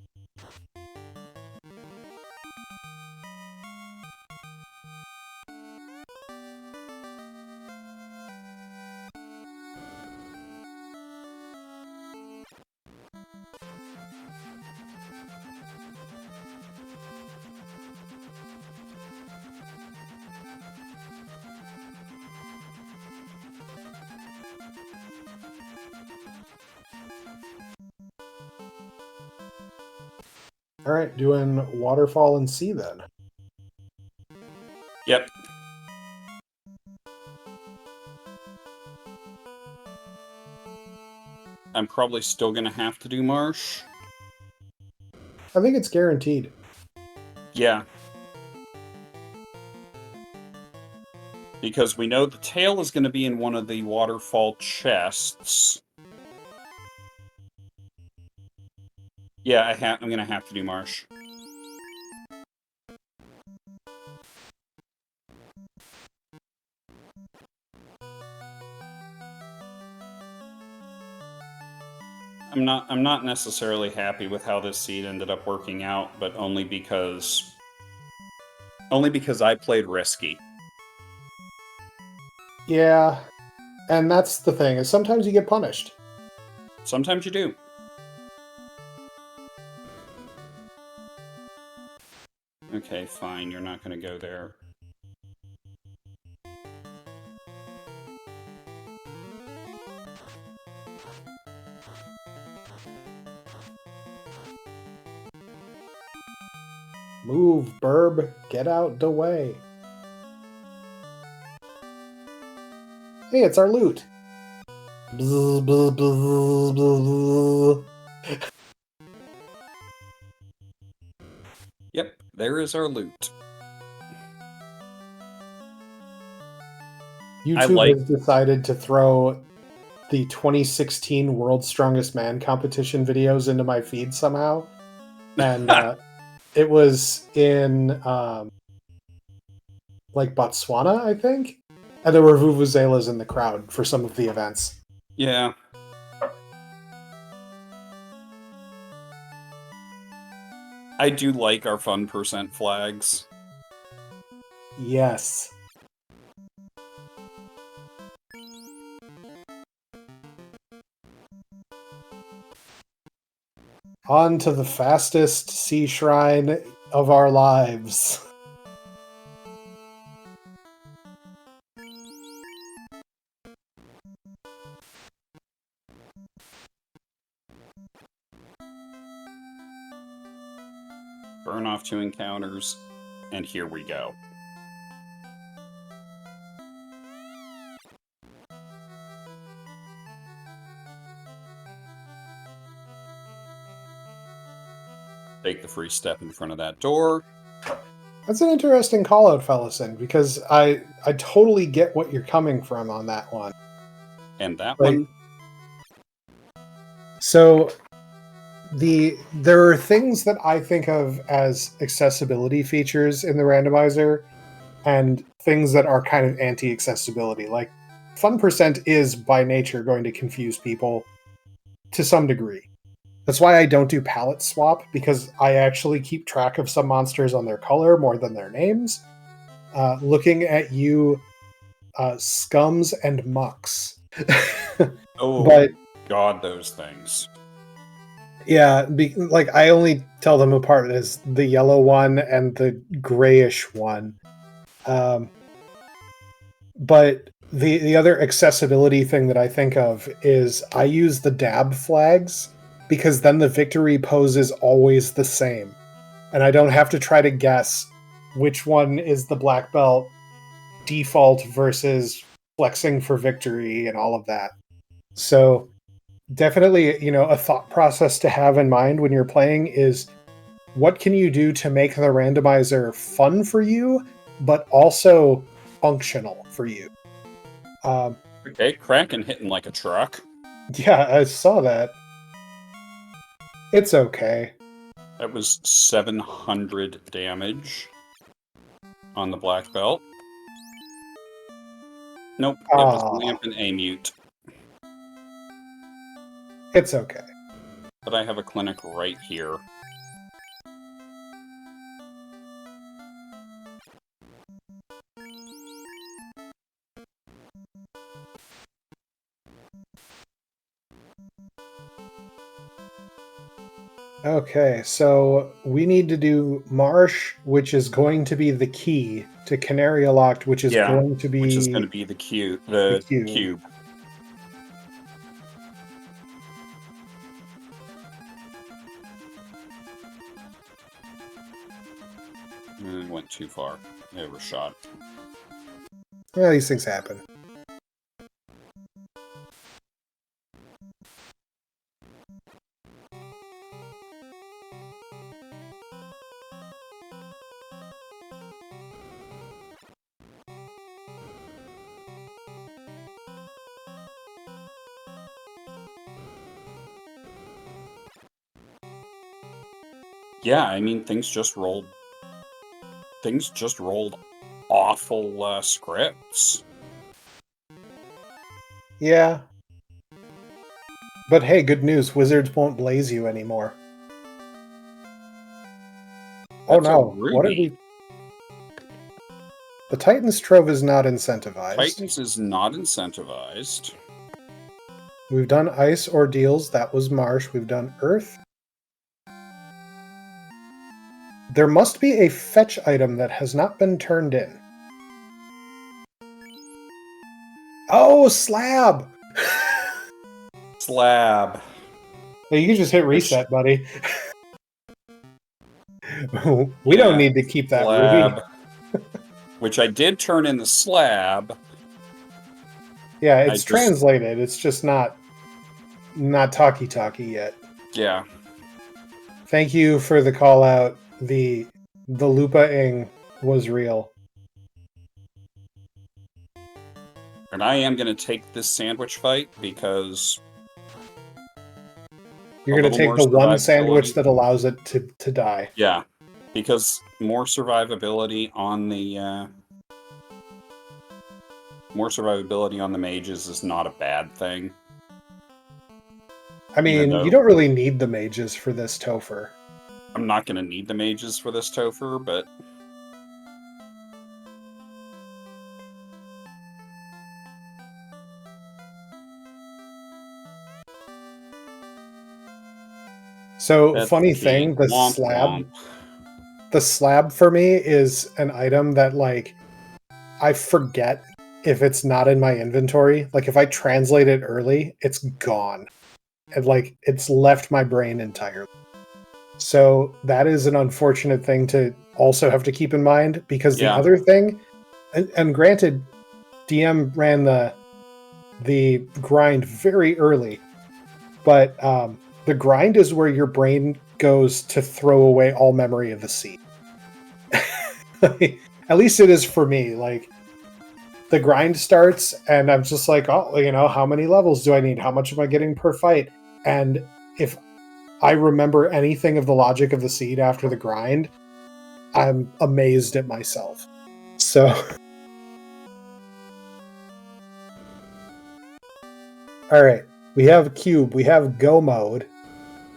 S1: Alright, doing Waterfall and Sea then.
S2: Yep. I'm probably still going to have to do Marsh.
S1: I think it's guaranteed.
S2: Yeah. Because we know the tail is going to be in one of the waterfall chests. Yeah, I'm going to have to do Marsh. I'm not necessarily happy with how this seed ended up working out, but only because I played risky.
S1: Yeah, and that's the thing, is sometimes you get punished.
S2: Sometimes you do. Okay, fine, you're not going to go there.
S1: Move, burb. Get out the way. Hey, it's our loot. Bzz, bzz, bzz, bzz, bzz.
S2: Yep, there is our loot.
S1: YouTube has decided to throw the 2016 World's Strongest Man competition videos into my feed somehow. And it was in like Botswana, I think. And there were vuvuzelas in the crowd for some of the events.
S2: Yeah. I do like our fun percent flags.
S1: Yes. On to the fastest sea shrine of our lives.
S2: Burn off 2 encounters, and here we go. Take the free step in front of that door.
S1: That's an interesting call out, Fellison, because I totally get what you're coming from on that one.
S2: And that one.
S1: So there are things that I think of as accessibility features in the randomizer and things that are kind of anti-accessibility. Like fun percent is by nature going to confuse people to some degree. That's why I don't do palette swap, because I actually keep track of some monsters on their color more than their names. Looking at you, scums and mucks.
S2: Oh,
S1: but
S2: God, those things.
S1: Yeah, like I only tell them apart as the yellow one and the grayish one. But the other accessibility thing that I think of is I use the dab flags, because then the victory pose is always the same. And I don't have to try to guess which one is the black belt default versus flexing for victory and all of that. So definitely, a thought process to have in mind when you're playing is what can you do to make the randomizer fun for you, but also functional for you?
S2: Okay, Kraken hitting like a truck.
S1: Yeah, I saw that. It's okay.
S2: That was 700 damage on the black belt. Nope, it was Lamp and A-Mute.
S1: It's okay.
S2: But I have a clinic right here.
S1: Okay, so we need to do Marsh, which is going to be the key to Canaria Locked, which is going to be...
S2: Which is going to be the cube. The cube. It went too far. It overshot.
S1: Yeah, these things happen.
S2: Yeah, I mean, things just rolled awful scripts.
S1: Yeah. But hey, good news. Wizards won't blaze you anymore. Oh no. What did we... The Titan's Trove is not incentivized.
S2: Titans is not incentivized.
S1: We've done Ice Ordeals. That was Marsh. We've done Earth. There must be a fetch item that has not been turned in. Oh, Slab!
S2: Slab.
S1: Well, you can just hit reset, buddy. We don't
S2: Yeah,
S1: need to keep that
S2: slab.
S1: ruby.
S2: Which I did turn in the slab.
S1: Yeah,
S2: I
S1: it's
S2: just
S1: translated. It's just not talkie yet.
S2: yeah.
S1: Thank you for the call out. The Lupa-ing was real.
S2: And I am going to take this sandwich fight because
S1: You're
S2: a
S1: going to
S2: little
S1: take
S2: more
S1: the one
S2: survivability.
S1: sandwich that allows it to die.
S2: Yeah, because more survivability on the mages is not a bad thing.
S1: I mean, you don't really need the mages for this Topher.
S2: I'm not going to need the mages for this Topher, but
S1: so
S2: that's
S1: funny
S2: the key.
S1: thing, the
S2: Womp
S1: slab
S2: womp.
S1: the slab for me is an item that like I forget if it's not in my inventory. Like if I translate it early, it's gone. And like it's left my brain entirely. So that is an unfortunate thing to also have to keep in mind because the
S2: Yeah.
S1: other thing, and granted, DM ran the grind very early, but the grind is where your brain goes to throw away all memory of the seed. At least it is for me. Like the grind starts, and I'm just like, oh, you know, how many levels do I need? How much am I getting per fight? And if I remember anything of the logic of the seed after the grind, I'm amazed at myself. So, all right, we have cube, we have go mode.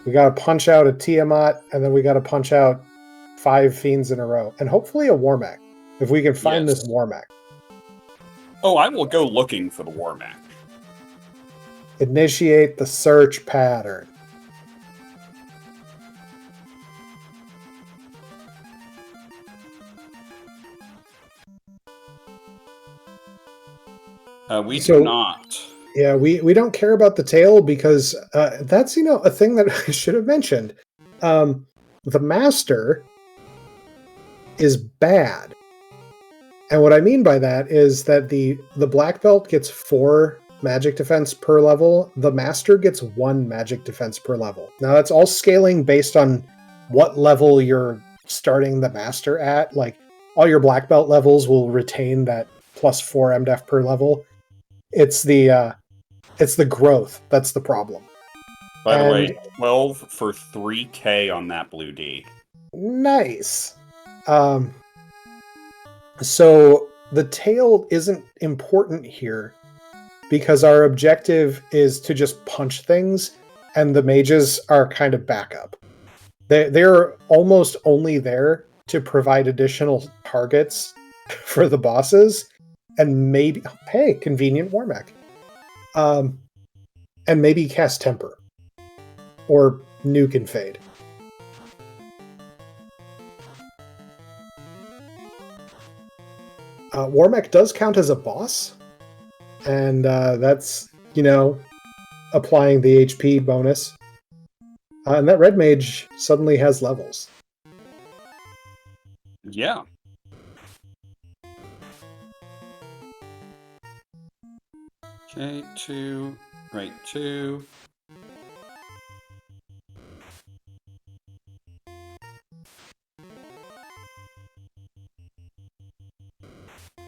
S1: We got to punch out a Tiamat, and then we got to punch out 5 fiends in a row, and hopefully a Warmech, if we can find this Warmech.
S2: Oh, I will go looking for the Warmech.
S1: Initiate the search pattern.
S2: We do not.
S1: Yeah, we don't care about the tail because that's, you know, a thing that I should have mentioned. The master is bad. And what I mean by that is that the black belt gets 4 magic defense per level. The master gets 1 magic defense per level. Now that's all scaling based on what level you're starting the master at. Like all your black belt levels will retain that plus 4 MDF per level. It's the growth that's the problem.
S2: By the way, 12 for 3k on that blue D.
S1: Nice. So the tail isn't important here because our objective is to just punch things, and the mages are kind of backup. They're almost only there to provide additional targets for the bosses, and maybe, hey, convenient Warmech. And maybe cast Temper. Or Nuke and Fade. Warmech does count as a boss, and that's, you know, applying the HP bonus. And that red mage suddenly has levels.
S2: Yeah. Okay, 2, right 2.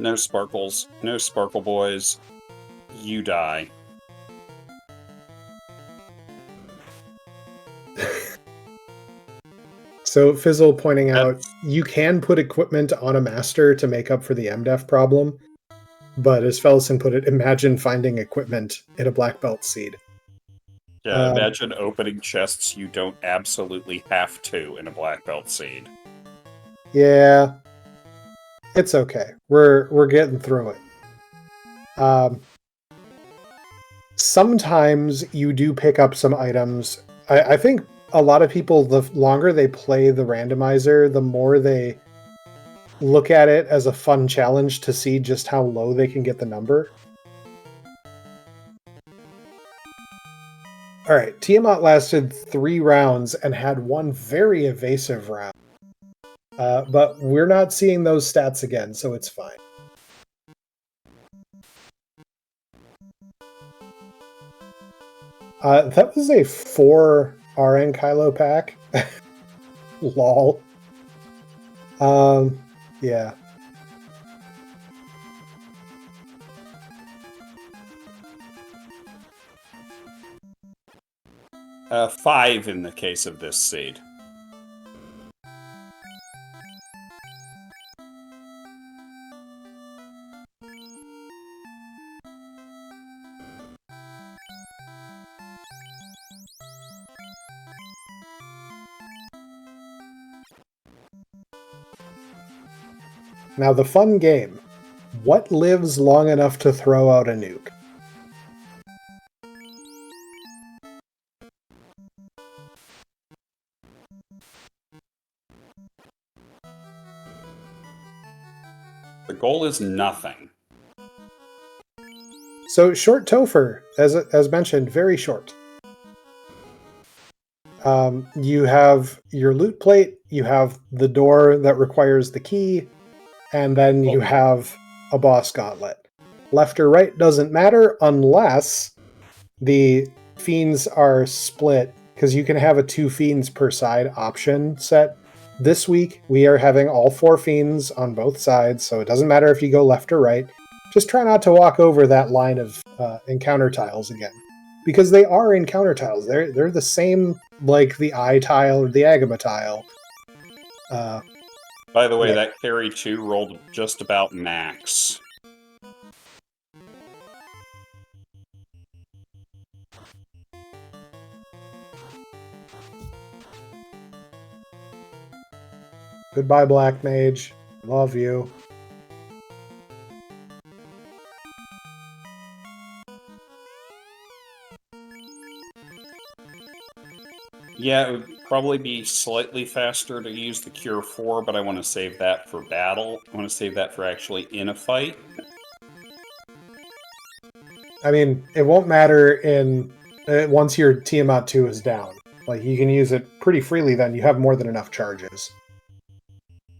S2: No sparkles, no sparkle boys. You die.
S1: So Fizzle pointing out, you can put equipment on a master to make up for the MDEF problem, but as Fellison put it, imagine finding equipment in a black belt seed.
S2: Yeah, imagine opening chests you don't absolutely have to in a black belt seed.
S1: Yeah, it's okay. We're getting through it. Sometimes you do pick up some items. I think a lot of people, the longer they play the randomizer, the more they look at it as a fun challenge to see just how low they can get the number. Alright, Tiamat lasted 3 rounds and had 1 very evasive round. But we're not seeing those stats again, so it's fine. That was a 4 RN Kylo pack. Lol. Yeah.
S2: Five in the case of this seed.
S1: Now the fun game. What lives long enough to throw out a nuke?
S2: The goal is nothing.
S1: So short Topher, as mentioned, very short. You have your loot plate, you have the door that requires the key, and then you have a boss gauntlet. Left or right doesn't matter unless the fiends are split, because you can have a 2 fiends per side option set. This week, we are having all 4 fiends on both sides, so it doesn't matter if you go left or right. Just try not to walk over that line of encounter tiles again. Because they are encounter tiles. They're the same like the eye tile or the Agama tile.
S2: By the way,
S1: yeah.
S2: that carry 2 rolled just about max.
S1: Goodbye, Black Mage. Love you.
S2: Yeah, it would probably be slightly faster to use the Cure 4, but I want to save that for battle. I want to save that for actually in a fight.
S1: I mean, it won't matter in once your Tiamat 2 is down. Like, you can use it pretty freely then. You have more than enough charges.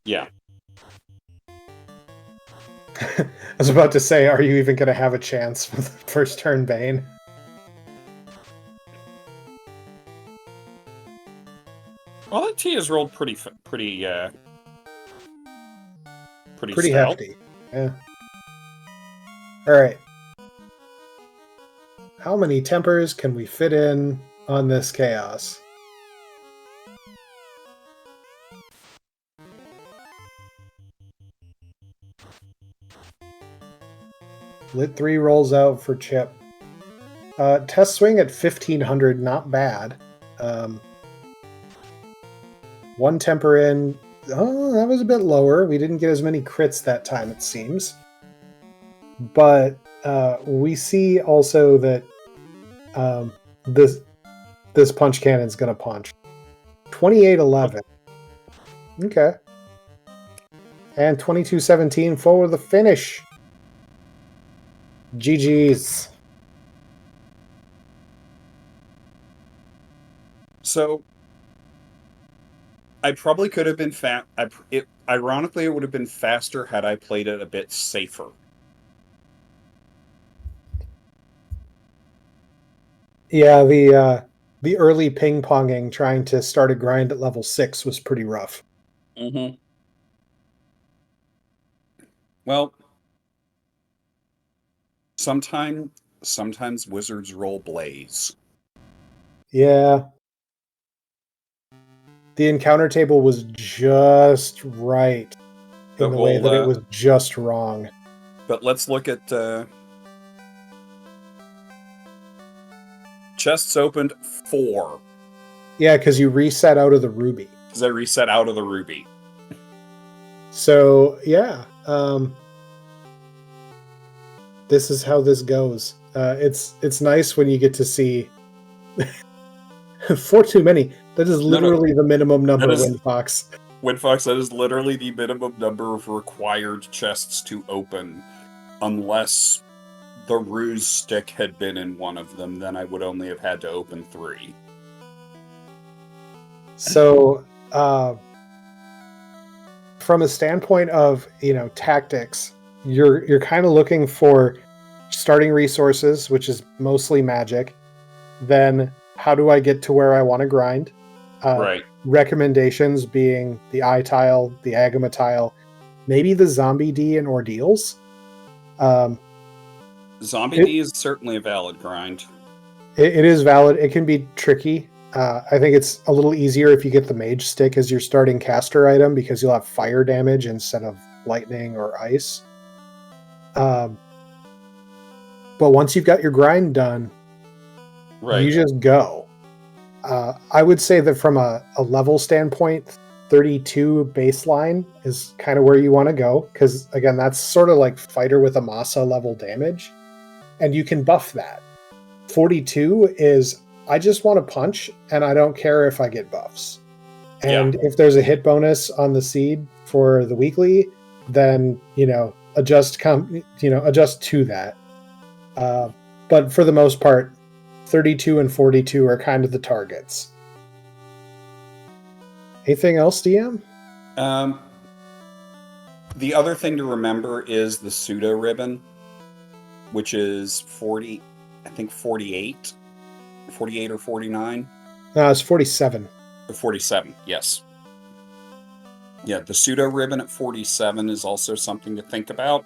S2: Yeah.
S1: I was about to say, are you even going to have a chance with first turn Bane?
S2: Well, that T is rolled pretty
S1: hefty. Yeah. Alright. How many tempers can we fit in on this chaos? Lit 3 rolls out for Chip. Test swing at 1500, not bad. 1 temper in. Oh, that was a bit lower. We didn't get as many crits that time, it seems. But we see also that this punch cannon's going to punch. 2811. Okay. And 2217 for the finish. GG's.
S2: So, I probably could have been ironically, it would have been faster had I played it a bit safer.
S1: Yeah, the early ping-ponging trying to start a grind at level 6 was pretty rough.
S2: Mm-hmm. Well, sometimes wizards roll blaze.
S1: Yeah. The encounter table was just right in the way that it was just wrong.
S2: But let's look at chests opened 4.
S1: Yeah, because you reset out of the ruby.
S2: Because I reset out of the ruby.
S1: So, yeah. This is how this goes. It's nice when you get to see 4 too many. That is literally the minimum number, Windfox.
S2: Windfox, that is literally the minimum number of required chests to open. Unless the ruse stick had been in one of them, then I would only have had to open 3.
S1: So, from a standpoint of, tactics, you're kind of looking for starting resources, which is mostly magic. Then how do I get to where I want to grind?
S2: Right.
S1: Recommendations being the eye tile, the agama tile, maybe the zombie D and ordeals.
S2: Zombie D is certainly a valid grind.
S1: It is valid. It can be tricky. I think it's a little easier if you get the mage stick as your starting caster item because you'll have fire damage instead of lightning or ice. But once you've got your grind done,
S2: Right.
S1: you just go. I would say that from a level standpoint, 32 baseline is kind of where you want to go because, again, that's sort of like fighter with Amasa level damage, and you can buff that. 42 is I just want to punch, and I don't care if I get buffs. And if there's a hit bonus on the seed for the weekly, then adjust to that. But for the most part, 32 and 42 are kind of the targets. Anything else, DM?
S2: The other thing to remember is the pseudo ribbon, which is 40, I think 48 or 49.
S1: No, it's 47.
S2: 47, yes. Yeah, the pseudo ribbon at 47 is also something to think about,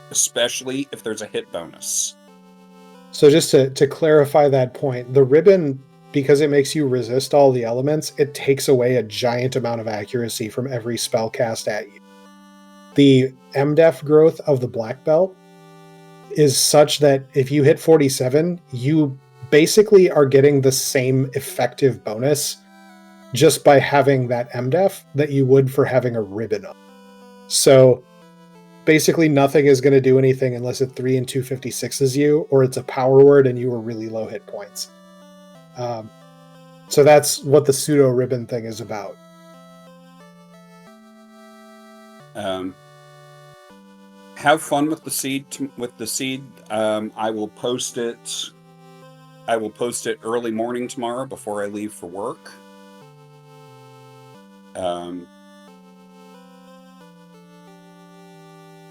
S2: especially if there's a hit bonus.
S1: So just to clarify that point, the ribbon, because it makes you resist all the elements, it takes away a giant amount of accuracy from every spell cast at you. The MDef growth of the black belt is such that if you hit 47, you basically are getting the same effective bonus just by having that MDef that you would for having a ribbon on. So basically nothing is going to do anything unless it 3 and 256s you, or it's a power word and you were really low hit points. So that's what the pseudo ribbon thing is about.
S2: Have fun with the seed. I will post it. I will post it early morning tomorrow before I leave for work.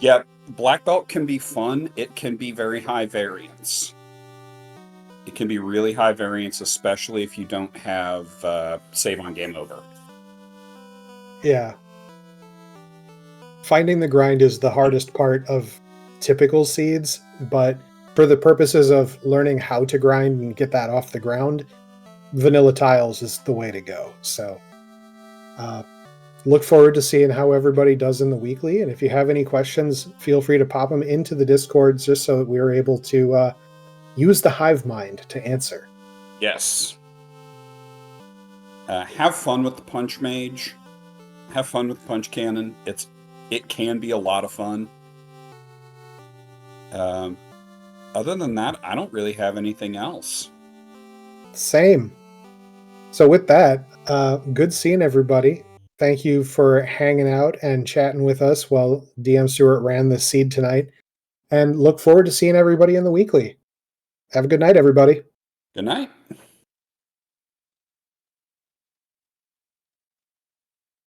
S2: Yeah, black belt can be fun. It can be very high variance. It can be really high variance, especially if you don't have save on game over.
S1: Yeah. Finding the grind is the hardest part of typical seeds, but for the purposes of learning how to grind and get that off the ground, vanilla tiles is the way to go. So look forward to seeing how everybody does in the weekly. And if you have any questions, feel free to pop them into the Discords just so that we're able to use the hive mind to answer.
S2: Yes. Have fun with the punch mage. Have fun with the punch cannon. It can be a lot of fun. Other than that, I don't really have anything else.
S1: Same. So with that, good seeing everybody. Thank you for hanging out and chatting with us while DM Stewart ran the seed tonight. And look forward to seeing everybody in the weekly. Have a good night, everybody.
S2: Good night.